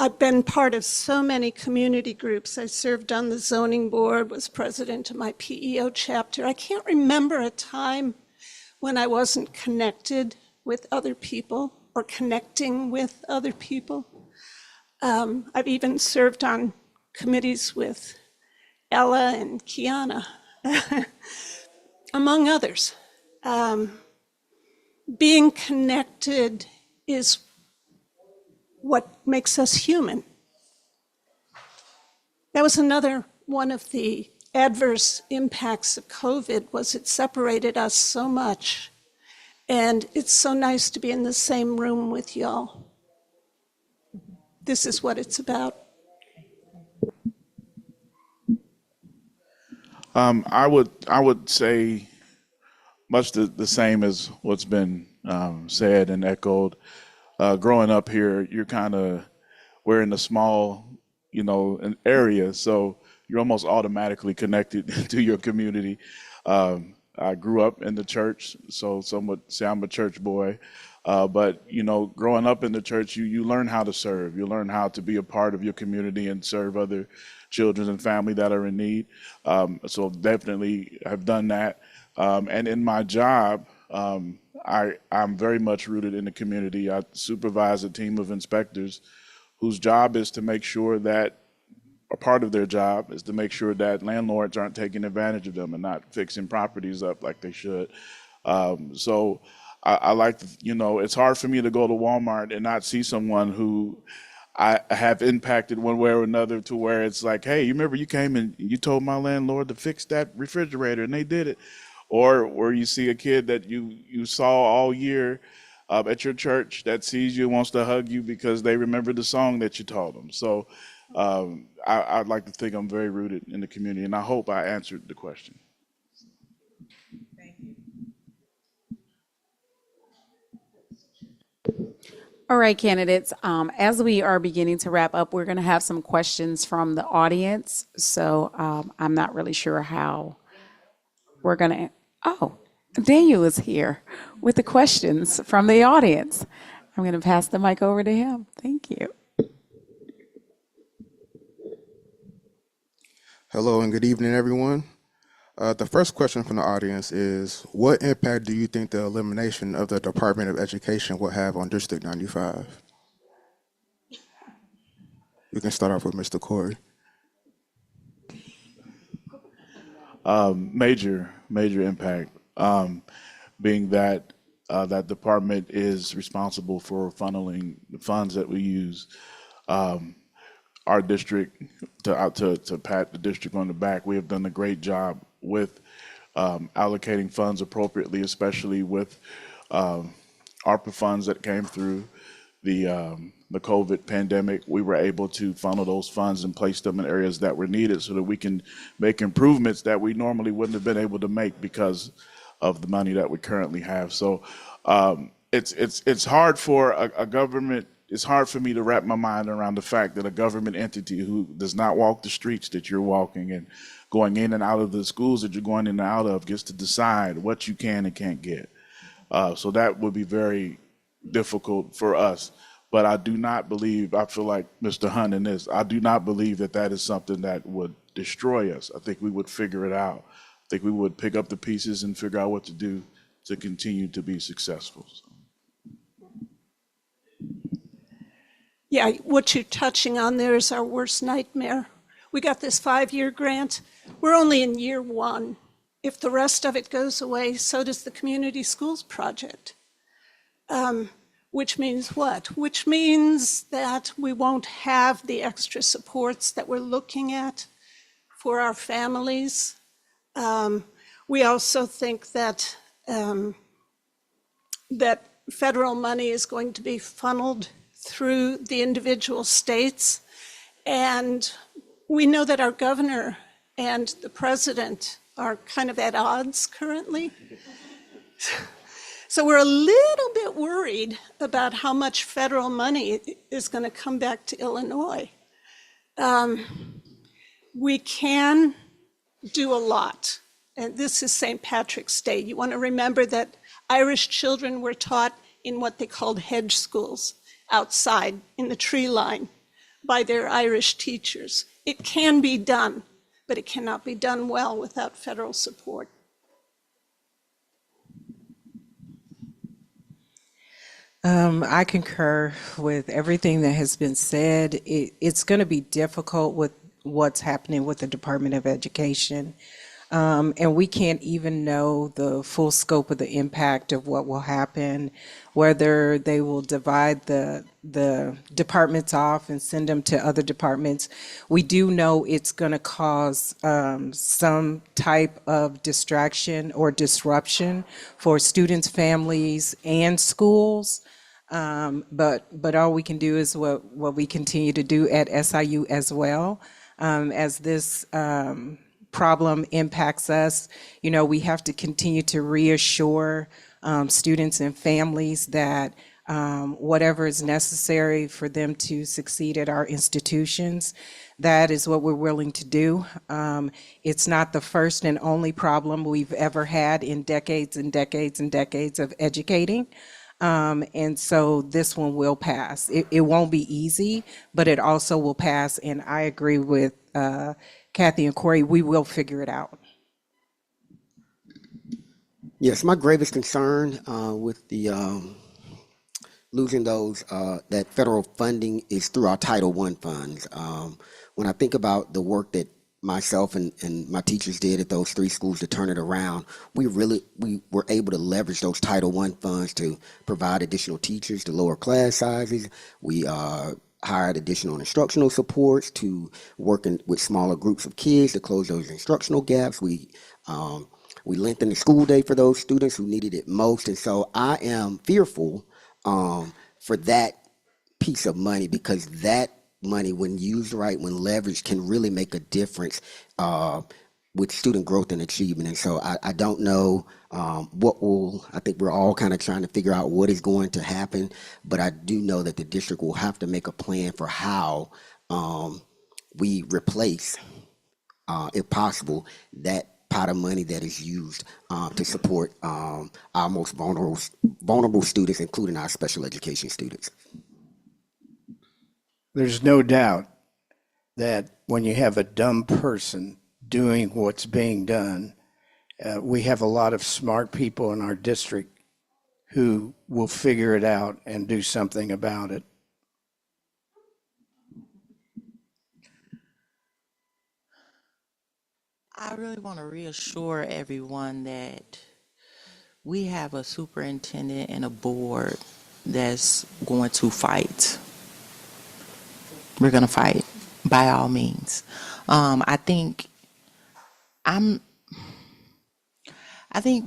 I've been part of so many community groups. I served on the zoning board, was president of my PEO chapter. I can't remember a time when I wasn't connected with other people or connecting with other people. I've even served on committees with Ella and Kiana, among others. Being connected is what makes us human. That was another one of the adverse impacts of COVID, was it separated us so much. And it's so nice to be in the same room with y'all. This is what it's about. I would say much the same as what's been said and echoed. Growing up here, we're in a small, an area, so you're almost automatically connected to your community. I grew up in the church, so some would say I'm a church boy. But growing up in the church, you learn how to serve. You learn how to be a part of your community and serve other children and family that are in need. So definitely have done that. And in my job, I'm very much rooted in the community. I supervise a team of inspectors whose job is to make sure that a part of their job is to make sure that landlords aren't taking advantage of them and not fixing properties up like they should. So I like, it's hard for me to go to Walmart and not see someone who I have impacted one way or another, to where it's like, hey, you remember you came and you told my landlord to fix that refrigerator and they did it. Or where you see a kid that you saw all year at your church that sees you and wants to hug you because they remember the song that you taught them. So I'd like to think I'm very rooted in the community, and I hope I answered the question. All right, candidates, as we are beginning to wrap up, we're going to have some questions from the audience. So I'm not really sure how we're going to. Oh, Daniel is here with the questions from the audience. I'm going to pass the mic over to him. Thank you. Hello and good evening, everyone. The first question from the audience is, what impact do you think the elimination of the Department of Education will have on District 95? We can start off with Mr. Corey. Major impact, being that that department is responsible for funneling the funds that we use. Our district, to pat the district on the back, we have done a great job with allocating funds appropriately, especially with ARPA funds that came through the COVID pandemic. We were able to funnel those funds and place them in areas that were needed so that we can make improvements that we normally wouldn't have been able to make because of the money that we currently have. So it's hard for a government. It's hard for me to wrap my mind around the fact that a government entity who does not walk the streets that you're walking and going in and out of the schools that you're going in and out of gets to decide what you can and can't get. So that would be very difficult for us. But I do not believe, I feel like Mr. Hunt in this, I do not believe that that is something that would destroy us. I think we would figure it out. I think we would pick up the pieces and figure out what to do to continue to be successful. Yeah, what you're touching on there is our worst nightmare. We got this 5-year grant. We're only in year 1. If the rest of it goes away, so does the community schools project. Which means what? Which means that we won't have the extra supports that we're looking at for our families. We also think that that federal money is going to be funneled through the individual states. And we know that our governor and the president are kind of at odds currently. So we're a little bit worried about how much federal money is going to come back to Illinois. We can do a lot. And this is St. Patrick's Day. You want to remember that Irish children were taught in what they called hedge schools, outside in the tree line. by their Irish teachers. It can be done, but it cannot be done well without federal support. I concur with everything that has been said. It's going to be difficult with what's happening with the Department of Education. And we can't even know the full scope of the impact of what will happen, whether they will divide the departments off and send them to other departments. We do know it's going to cause some type of distraction or disruption for students, families, and schools. But all we can do is what we continue to do at SIU as well. As this problem impacts us, we have to continue to reassure students and families that whatever is necessary for them to succeed at our institutions, that is what we're willing to do. It's not the first and only problem we've ever had in decades and decades and decades of educating. And so this one will pass. It won't be easy, but it also will pass. And I agree with Kathy and Corey, we will figure it out. Yes, my gravest concern with the losing those that federal funding is through our Title I funds. When I think about the work that myself and my teachers did at those 3 schools to turn it around, we were able to leverage those Title I funds to provide additional teachers to lower class sizes. We hired additional instructional supports to working with smaller groups of kids to close those instructional gaps. We lengthened the school day for those students who needed it most. And so I am fearful for that piece of money, because that money, when used right, when leveraged, can really make a difference with student growth and achievement. And so I don't know I think we're all kind of trying to figure out what is going to happen, but I do know that the district will have to make a plan for how we replace, if possible, that pot of money that is used to support our most vulnerable students, including our special education students. There's no doubt that when you have a dumb person doing what's being done, we have a lot of smart people in our district who will figure it out and do something about it. I really want to reassure everyone that we have a superintendent and a board that's going to fight. We're going to fight by all means. I think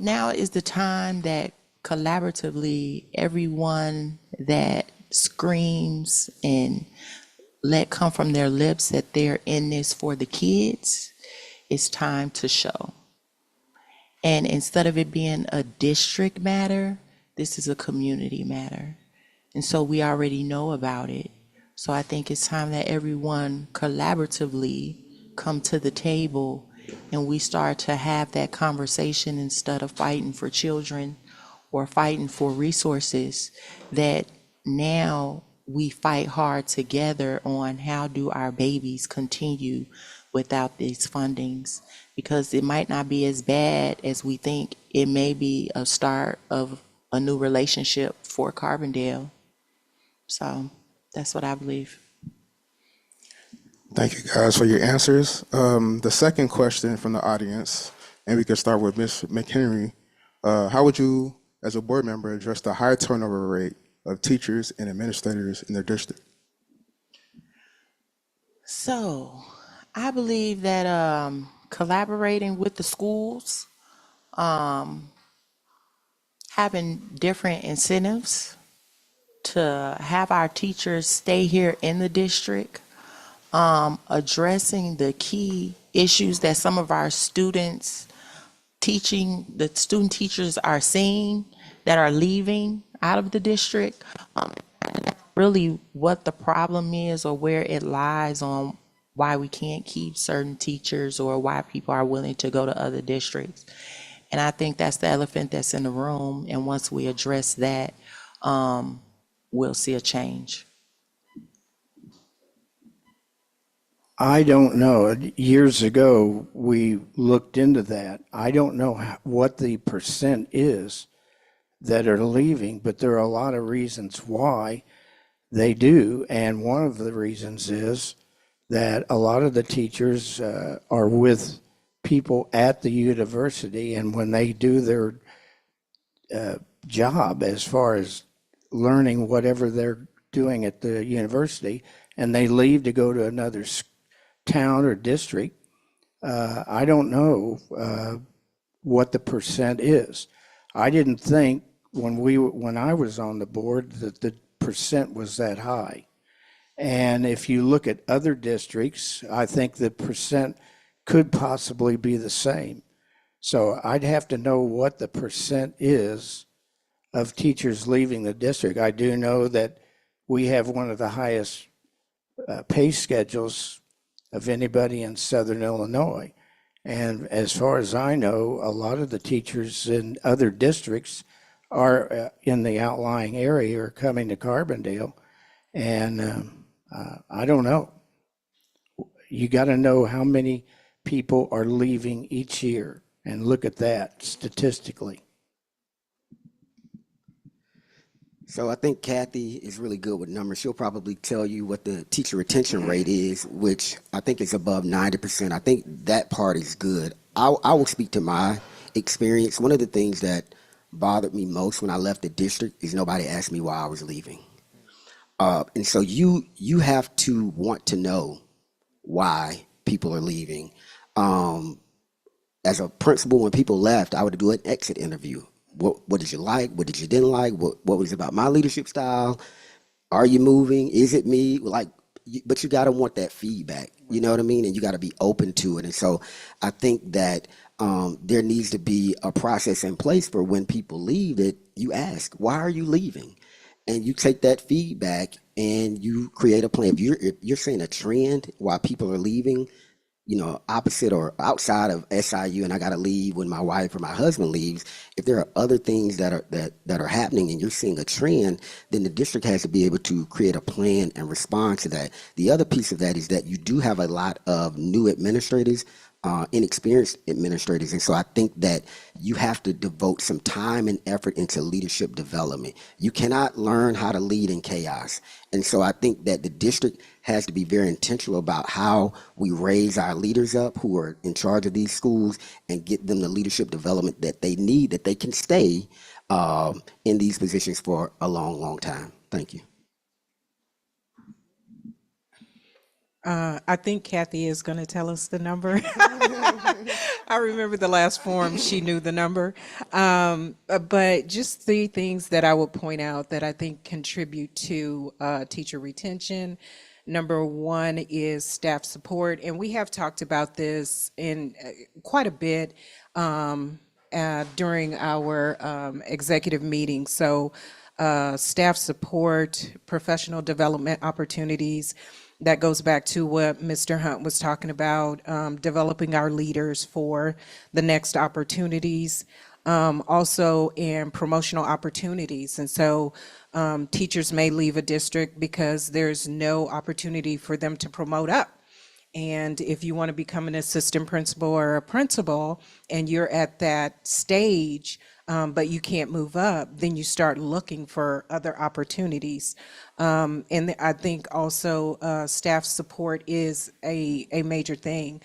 now is the time that collaboratively everyone that screams and let come from their lips that they're in this for the kids, it's time to show. And instead of it being a district matter, this is a community matter. And so we already know about it. So I think it's time that everyone collaboratively come to the table and we start to have that conversation instead of fighting for children or fighting for resources, that now we fight hard together on how do our babies continue without these fundings, because it might not be as bad as we think. It may be a start of a new relationship for Carbondale. So that's what I believe. Thank you guys for your answers. The second question from the audience, and we can start with Ms. McHenry. How would you, as a board member, address the high turnover rate of teachers and administrators in their district? So I believe that collaborating with the schools, having different incentives to have our teachers stay here in the district, addressing the key issues that some of our student teachers are seeing that are leaving out of the district. Really what the problem is or where it lies on why we can't keep certain teachers or why people are willing to go to other districts. And I think that's the elephant that's in the room. And once we address that, we'll see a change. I don't know. Years ago, we looked into that. I don't know what the percent is that are leaving, but there are a lot of reasons why they do. And one of the reasons is that a lot of the teachers are with people at the university, and when they do their job as far as learning whatever they're doing at the university, and they leave to go to another town or district, I don't know what the percent is. I didn't think when I was on the board that the percent was that high. And if you look at other districts, I think the percent could possibly be the same. So I'd have to know what the percent is of teachers leaving the district. I do know that we have one of the highest pay schedules of anybody in Southern Illinois. And as far as I know, a lot of the teachers in other districts are in the outlying area or coming to Carbondale. And I don't know. You got to know how many people are leaving each year and look at that statistically. So I think Kathy is really good with numbers. She'll probably tell you what the teacher retention rate is, which I think is above 90%. I think that part is good. I will speak to my experience. One of the things that bothered me most when I left the district is nobody asked me why I was leaving. And so you have to want to know why people are leaving. As a principal, when people left, I would do an exit interview. What did you like? What did you didn't like? What was about my leadership style? Are you moving? Is it me? Like, but you got to want that feedback. You know what I mean? And you got to be open to it. And so I think that there needs to be a process in place for when people leave that you ask, why are you leaving? And you take that feedback and you create a plan. If you're seeing a trend why people are leaving, opposite or outside of SIU, and I got to leave when my wife or my husband leaves. If there are other things that are happening, and you're seeing a trend, then the district has to be able to create a plan and respond to that. The other piece of that is that you do have a lot of new administrators, inexperienced administrators, and so I think that you have to devote some time and effort into leadership development. You cannot learn how to lead in chaos, and so I think that the district has to be very intentional about how we raise our leaders up who are in charge of these schools and get them the leadership development that they need, that they can stay in these positions for a long, long time. Thank you. I think Kathy is going to tell us the number. I remember the last forum, she knew the number. But just three things that I would point out that I think contribute to teacher retention. Number one is staff support, and we have talked about this in quite a bit during our executive meeting. So staff support, professional development opportunities, that goes back to what Mr. Hunt was talking about, developing our leaders for the next opportunities, also in promotional opportunities. And so teachers may leave a district because there's no opportunity for them to promote up. And if you want to become an assistant principal or a principal and you're at that stage, but you can't move up, then you start looking for other opportunities. And I think also staff support is a major thing.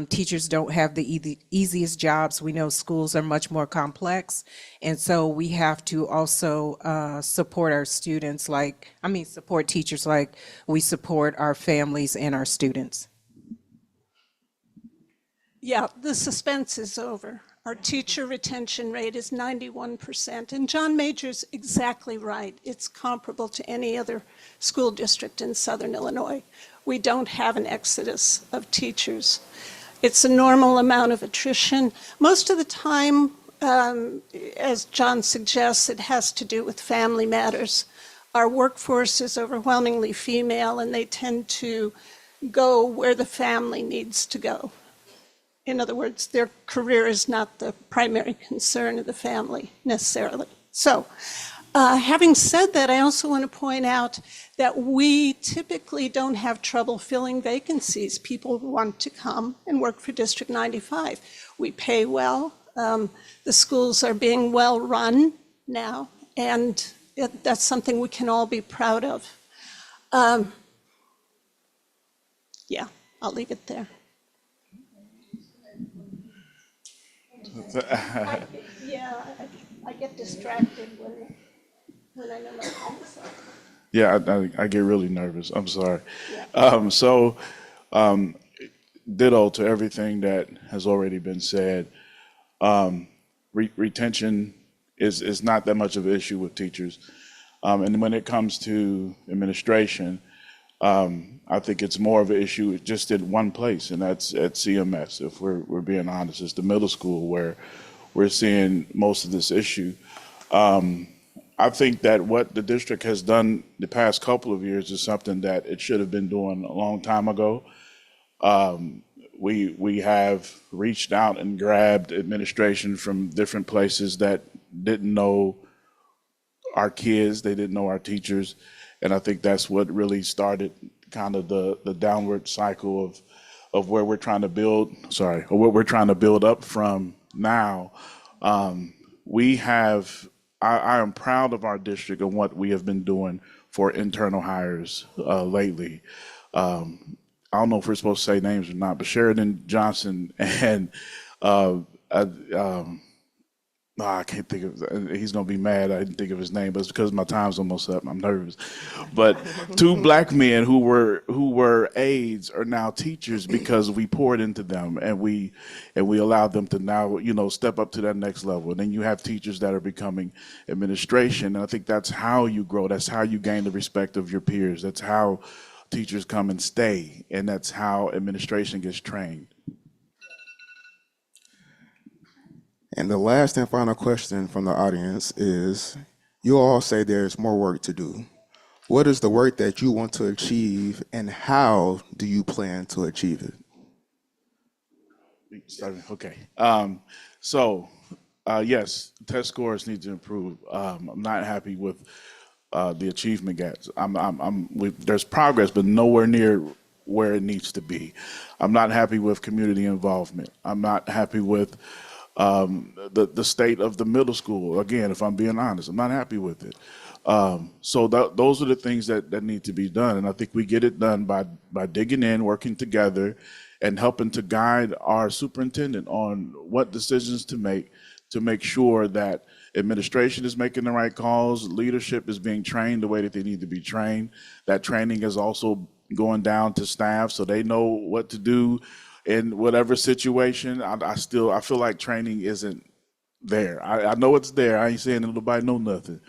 Teachers don't have the easiest jobs. We know schools are much more complex. And so we have to also support our students support teachers like we support our families and our students. Yeah, the suspense is over. Our teacher retention rate is 91%. And John Major's exactly right. It's comparable to any other school district in Southern Illinois. We don't have an exodus of teachers. It's a normal amount of attrition. Most of the time, as John suggests, it has to do with family matters. Our workforce is overwhelmingly female, and they tend to go where the family needs to go. In other words, their career is not the primary concern of the family necessarily. So Having said that, I also want to point out that we typically don't have trouble filling vacancies. People want to come and work for District 95. We pay well. The schools are being well run now, and that's something we can all be proud of. Yeah, I'll leave it there. Yeah, I get distracted when I know my time's up. Yeah, I get really nervous. I'm sorry. Yeah. Ditto to everything that has already been said. Retention is not that much of an issue with teachers. And when it comes to administration, I think it's more of an issue just in one place, and that's at CMS. If we're being honest, it's the middle school where we're seeing most of this issue. I think that what the district has done the past couple of years is something that it should have been doing a long time ago. We have reached out and grabbed administration from different places that didn't know our kids, they didn't know our teachers, and I think that's what really started kind of the downward cycle of where we're trying to build, or what we're trying to build up from now. We have, I am proud of our district and what we have been doing for internal hires lately. I don't know if we're supposed to say names or not, but Sheridan Johnson and I can't think of. He's gonna be mad. I didn't think of his name, but it's because my time's almost up. I'm nervous. But two black men who were aides are now teachers because we poured into them and we allowed them to now step up to that next level. And then you have teachers that are becoming administration. And I think that's how you grow. That's how you gain the respect of your peers. That's how teachers come and stay, and that's how administration gets trained. And the last and final question from the audience is, you all say there's more work to do. What is the work that you want to achieve, and how do you plan to achieve it? Okay. Yes, test scores need to improve. I'm not happy with the achievement gaps. There's progress, but nowhere near where it needs to be. I'm not happy with community involvement. I'm not happy with the state of the middle school. Again, if I'm being honest, I'm not happy with it. Those are the things that need to be done, and I think we get it done by digging in, working together, and helping to guide our superintendent on what decisions to make sure that administration is making the right calls, leadership is being trained the way that they need to be trained, that training is also going down to staff so they know what to do in whatever situation. I feel like training isn't there. I know it's there. I ain't saying that nobody know nothing,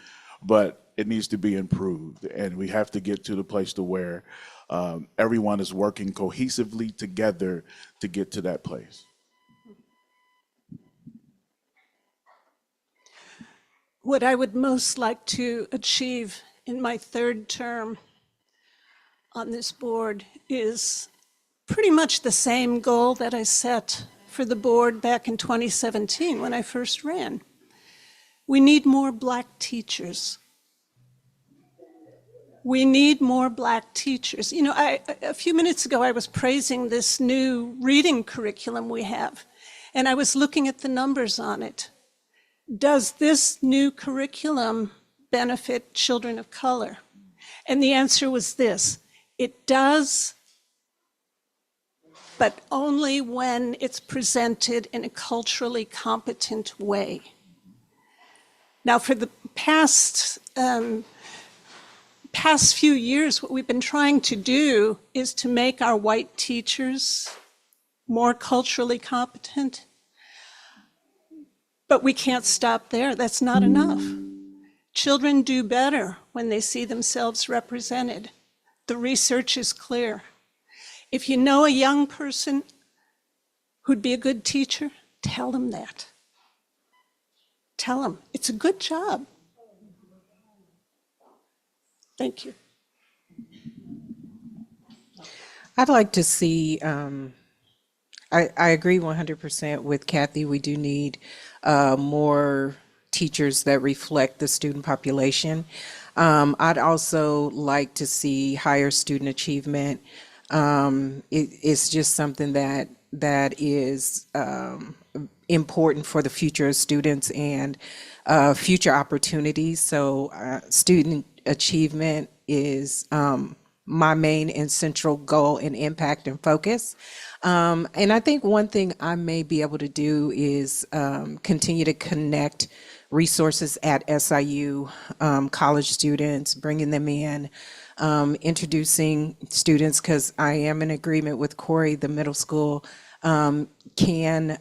but it needs to be improved, and we have to get to the place to where everyone is working cohesively together to get to that place. What I would most like to achieve in my third term on this board is pretty much the same goal that I set for the board back in 2017 when I first ran. We need more Black teachers. We need more Black teachers. A few minutes ago I was praising this new reading curriculum we have, and I was looking at the numbers on it. Does this new curriculum benefit children of color? And the answer was this: it does, but only when it's presented in a culturally competent way. Now, for the past few years, what we've been trying to do is to make our white teachers more culturally competent. But we can't stop there. That's not enough. Children do better when they see themselves represented. The research is clear. If you know a young person who'd be a good teacher, tell them that. Tell them it's a good job. Thank you. I'd like to see, I agree 100% with Kathy. We do need more teachers teachers that reflect the student population. I'd also like to see higher student achievement. It's just something that is important for the future of students and future opportunities. So student achievement is my main and central goal and impact and focus. And I think one thing I may be able to do is continue to connect resources at SIU, college students, bringing them in, introducing students, because I am in agreement with Corey, the middle school can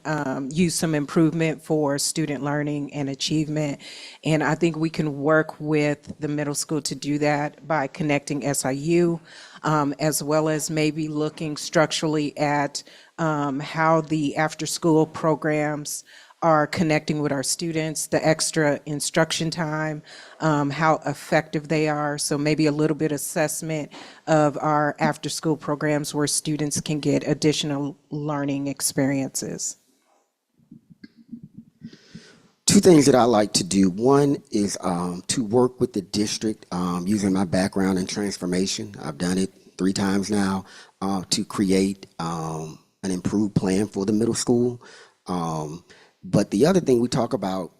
use some improvement for student learning and achievement. And I think we can work with the middle school to do that by connecting SIU, as well as maybe looking structurally at how the after-school programs are connecting with our students, the extra instruction time, how effective they are. So maybe a little bit assessment of our after-school programs where students can get additional learning experiences. Two things that I like to do. One is to work with the district using my background in transformation. I've done it 3 times now to create an improved plan for the middle school. But the other thing we talk about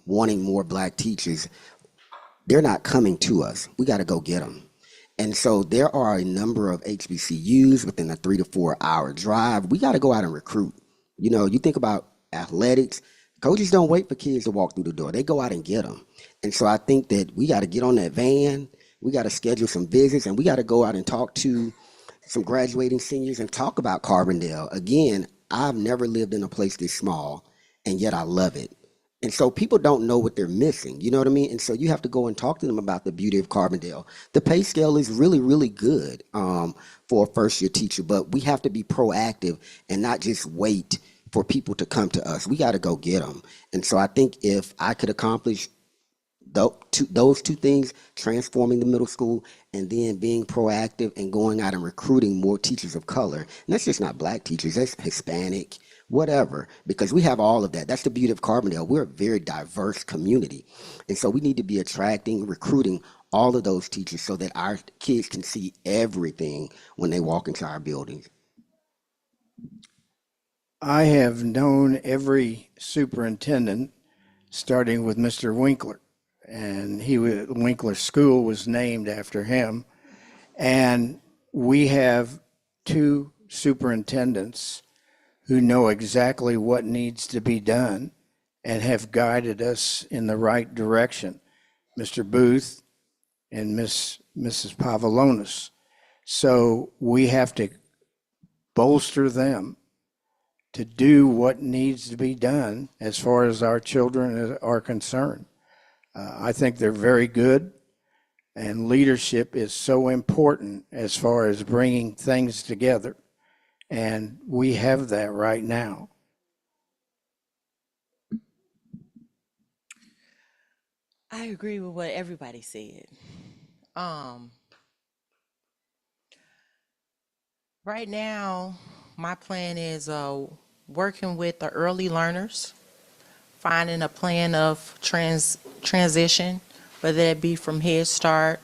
wanting more black teachers, they're not coming to us. We got to go get them. And so there are a number of HBCUs within a 3 to 4 hour drive. We got to go out and recruit. You know, you think about athletics, coaches don't wait for kids to walk through the door. They go out and get them. And so I think that we got to get on that van. We got to schedule some visits, and we got to go out and talk to some graduating seniors and talk about Carbondale. Again, I've never lived in a place this small, and yet I love it. And so people don't know what they're missing, you know what I mean? And so you have to go and talk to them about the beauty of Carbondale. The pay scale is really, really good for a first-year teacher, but we have to be proactive and not just wait for people to come to us. We got to go get them. And so I think if I could accomplish those two things, transforming the middle school and then being proactive and going out and recruiting more teachers of color, and that's just not black teachers, that's Hispanic, whatever, because we have all of that. That's the beauty of Carbondale. We're a very diverse community. And so we need to be attracting, recruiting all of those teachers so that our kids can see everything when they walk into our buildings. I have known every superintendent, starting with Mr. Winkler, and Winkler School was named after him. And we have 2 superintendents who know exactly what needs to be done and have guided us in the right direction, Mr. Booth and Mrs. Pavlonis. So we have to bolster them to do what needs to be done as far as our children are concerned. I think they're very good, and leadership is so important as far as bringing things together, and we have that right now. I agree with what everybody said. Right now, my plan is working with the early learners, finding a plan of transition, whether that be from Head Start,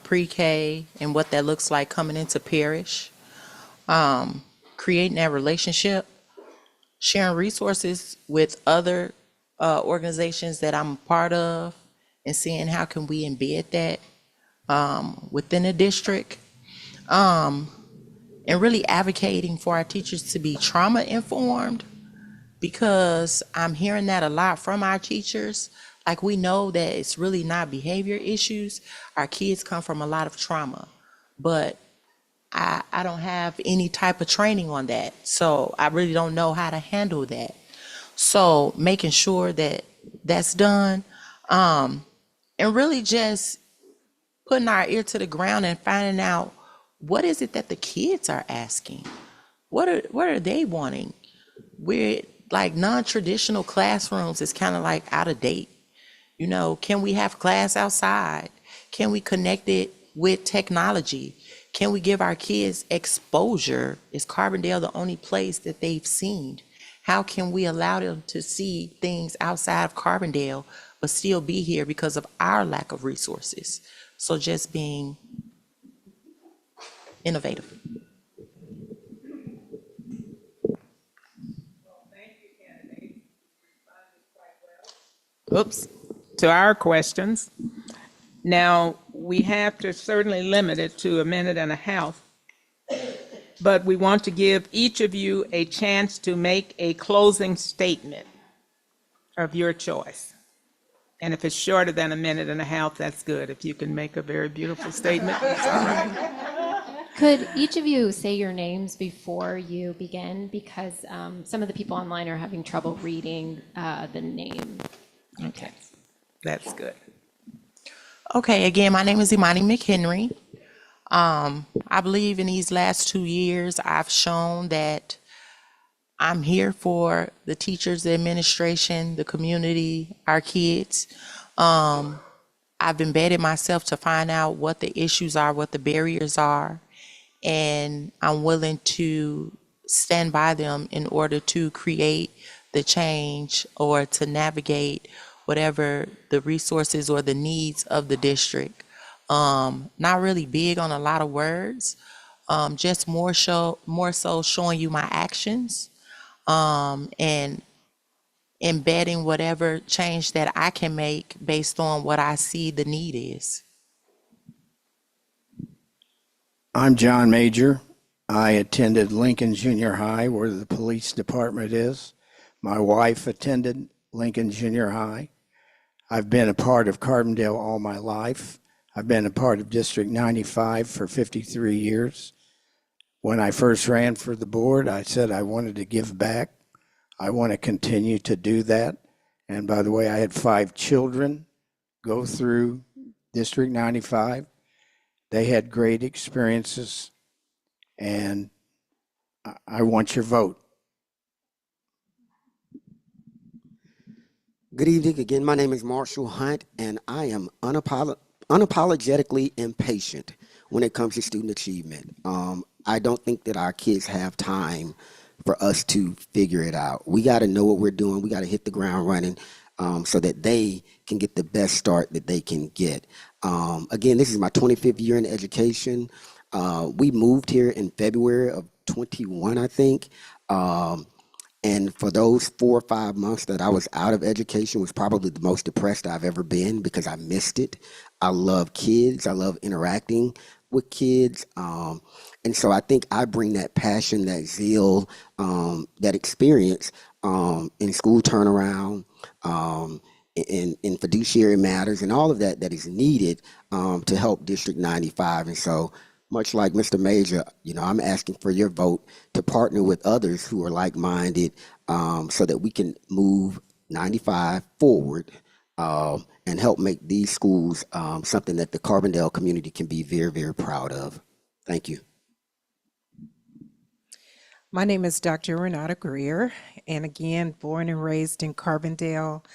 pre-K, and what that looks like coming into parish. Creating that relationship, sharing resources with other organizations that I'm a part of, and seeing how can we embed that within the district. And really advocating for our teachers to be trauma informed, because I'm hearing that a lot from our teachers. Like, we know that it's really not behavior issues. Our kids come from a lot of trauma, but I don't have any type of training on that. So I really don't know how to handle that. So making sure that that's done, and really just putting our ear to the ground and finding out what is it that the kids are asking? What are they wanting? We're like non-traditional classrooms is kind of like out of date. You know, can we have class outside? Can we connect it with technology? Can we give our kids exposure? Is Carbondale the only place that they've seen how can we allow them to see things outside of Carbondale but still be here because of our lack of resources? So just being innovative. Oops, to our questions. Now, we have to certainly limit it to a minute and a half, but we want to give each of you a chance to make a closing statement of your choice. And if it's shorter than a minute and a half, that's good. If you can make a very beautiful statement, it's all right. Could each of you say your names before you begin? Because some of the people online are having trouble reading the name. Okay, that's good. Okay, again, my name is Imani McHenry. I believe in these last 2 years, I've shown that I'm here for the teachers, the administration, the community, our kids. I've embedded myself to find out what the issues are, what the barriers are, and I'm willing to stand by them in order to create the change or to navigate whatever the resources or the needs of the district. Not really big on a lot of words, just more so showing you my actions, and embedding whatever change that I can make based on what I see the need is. I'm John Major. I attended Lincoln Junior High, where the police department is. My wife attended Lincoln Junior High. I've been a part of Carbondale all my life. I've been a part of District 95 for 53 years. When I first ran for the board, I said I wanted to give back. I want to continue to do that. And by the way, I had 5 children go through District 95. They had great experiences, and I want your vote. Good evening again. My name is Marshall Hunt, and I am unapologetically impatient when it comes to student achievement. I don't think that our kids have time for us to figure it out. We got to know what we're doing. We got to hit the ground running so that they can get the best start that they can get. Again, this is my 25th year in education. We moved here in February of 21, I think. And for those 4 or 5 months that I was out of education was probably the most depressed I've ever been because I missed it. I love kids. I love interacting with kids. And so I think I bring that passion, that zeal, that experience in school turnaround, in fiduciary matters, and all of that that is needed to help District 95. And so much like Mr. Major, I'm asking for your vote to partner with others who are like-minded so that we can move 95 forward and help make these schools something that the Carbondale community can be very, very proud of. Thank you. My name is Dr. Renata Greer, and again, born and raised in Carbondale.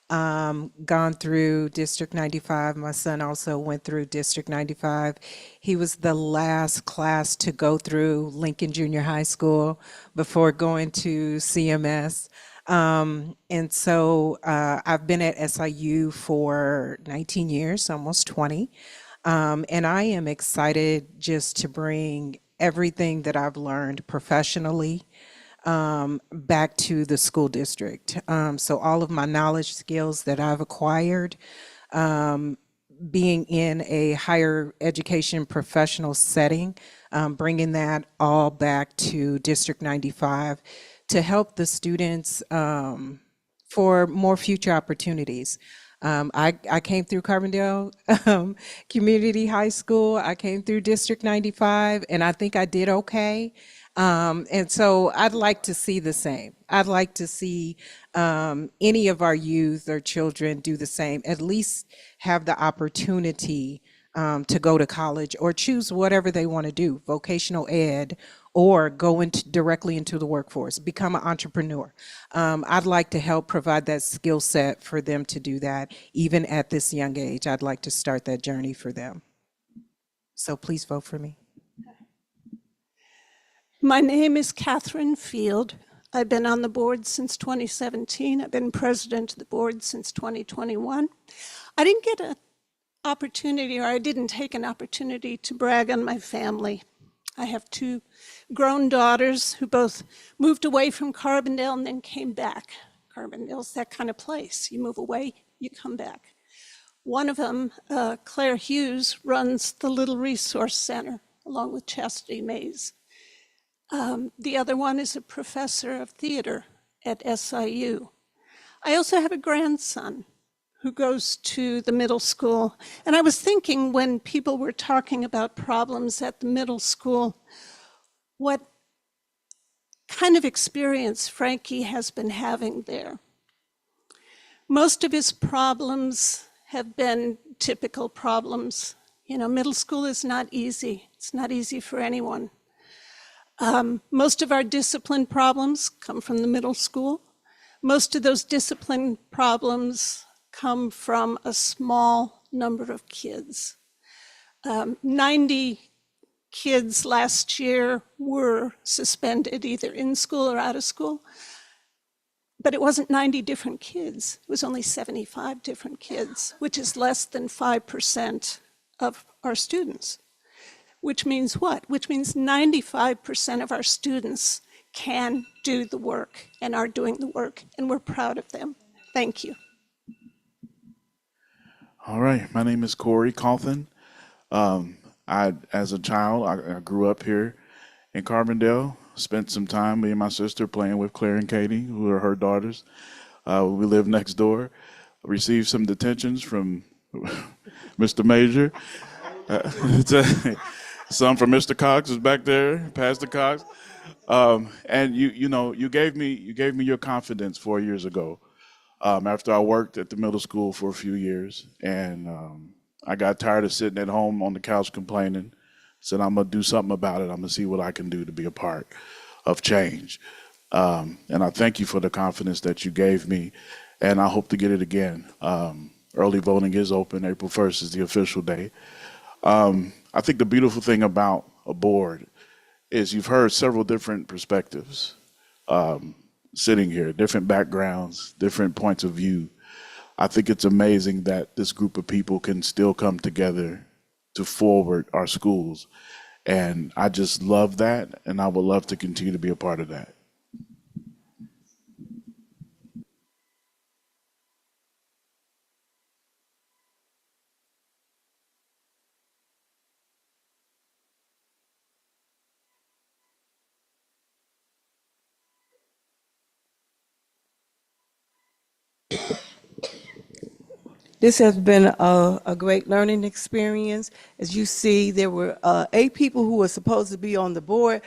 Gone through District 95. My son also went through District 95. He was the last class to go through Lincoln Junior High School before going to CMS. And so I've been at SIU for 19 years, almost 20. And I am excited just to bring everything that I've learned professionally back to the school district. So all of my knowledge, skills that I've acquired, being in a higher education professional setting, bringing that all back to District 95 to help the students for more future opportunities. I came through Carbondale Community High School. I came through District 95, and I think I did okay. And so I'd like to see the same. I'd like to see any of our youth or children do the same, at least have the opportunity to go to college or choose whatever they want to do, vocational ed, or go directly into the workforce, become an entrepreneur. I'd like to help provide that skill set for them to do that, even at this young age. I'd like to start that journey for them. So please vote for me. My name is Catherine Field. I've been on the board since 2017. I've been president of the board since 2021. I didn't get an opportunity, or I didn't take an opportunity to brag on my family. I have two grown daughters who both moved away from Carbondale and then came back. Carbondale's that kind of place. You move away, you come back. One of them, Claire Hughes, runs the Little Resource Center along with Chastity Mays. The other one is a professor of theater at SIU. I also have a grandson who goes to the middle school. And I was thinking when people were talking about problems at the middle school, what kind of experience Frankie has been having there. Most of his problems have been typical problems. You know, middle school is not easy. It's not easy for anyone. Most of our discipline problems come from the middle school. Most of those discipline problems come from a small number of kids. 90 kids last year were suspended either in school or out of school, but it wasn't 90 different kids. It was only 75 different kids, which is less than 5% of our students. Which means what? Which means 95% of our students can do the work and are doing the work, and we're proud of them. Thank you. All right, my name is Corey Coughlin. As a child, I grew up here in Carbondale. Spent some time, me and my sister, playing with Claire and Katie, who are her daughters. We lived next door. Received some detentions from Mr. Major. Some from Mr. Cox is back there, Pastor Cox. And you gave me your confidence 4 years ago. After I worked at the middle school for a few years, and I got tired of sitting at home on the couch complaining. Said, I'm gonna do something about it. I'm gonna see what I can do to be a part of change. And I thank you for the confidence that you gave me, and I hope to get it again. Early voting is open. April 1st is the official day. I think the beautiful thing about a board is you've heard several different perspectives sitting here, different backgrounds, different points of view. I think it's amazing that this group of people can still come together to forward our schools. And I just love that, and I would love to continue to be a part of that. This has been a great learning experience. As you see, there were 8 people who were supposed to be on the board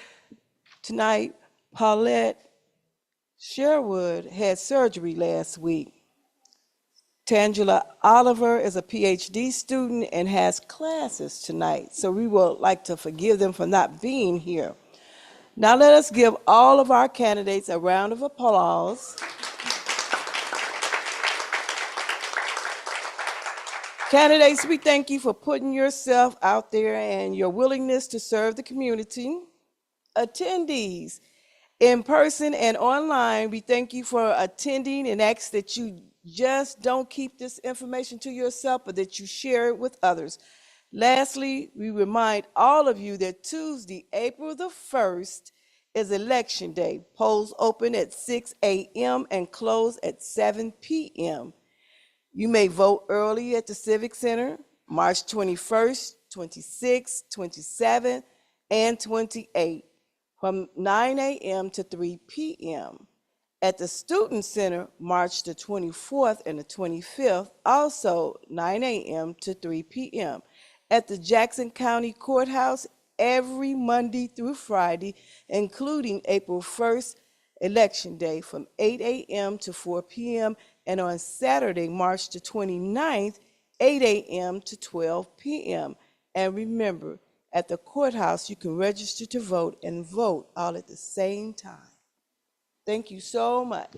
tonight. Paulette Sherwood had surgery last week. Tangela Oliver is a PhD student and has classes tonight, so we would like to forgive them for not being here. Now let us give all of our candidates a round of applause. Candidates, we thank you for putting yourself out there and your willingness to serve the community. Attendees, in person and online, we thank you for attending and ask that you just don't keep this information to yourself, but that you share it with others. Lastly, we remind all of you that Tuesday, April the 1st, is Election Day. Polls open at 6 a.m. and close at 7 p.m. You may vote early at the Civic Center, March 21st, 26th, 27th, and 28th, from 9 a.m. to 3 p.m. At the Student Center, March the 24th and the 25th, also 9 a.m. to 3 p.m. At the Jackson County Courthouse, every Monday through Friday, including April 1st, Election Day, from 8 a.m. to 4 p.m., and on Saturday, March the 29th, 8 a.m. to 12 p.m. And remember, at the courthouse, you can register to vote and vote all at the same time. Thank you so much.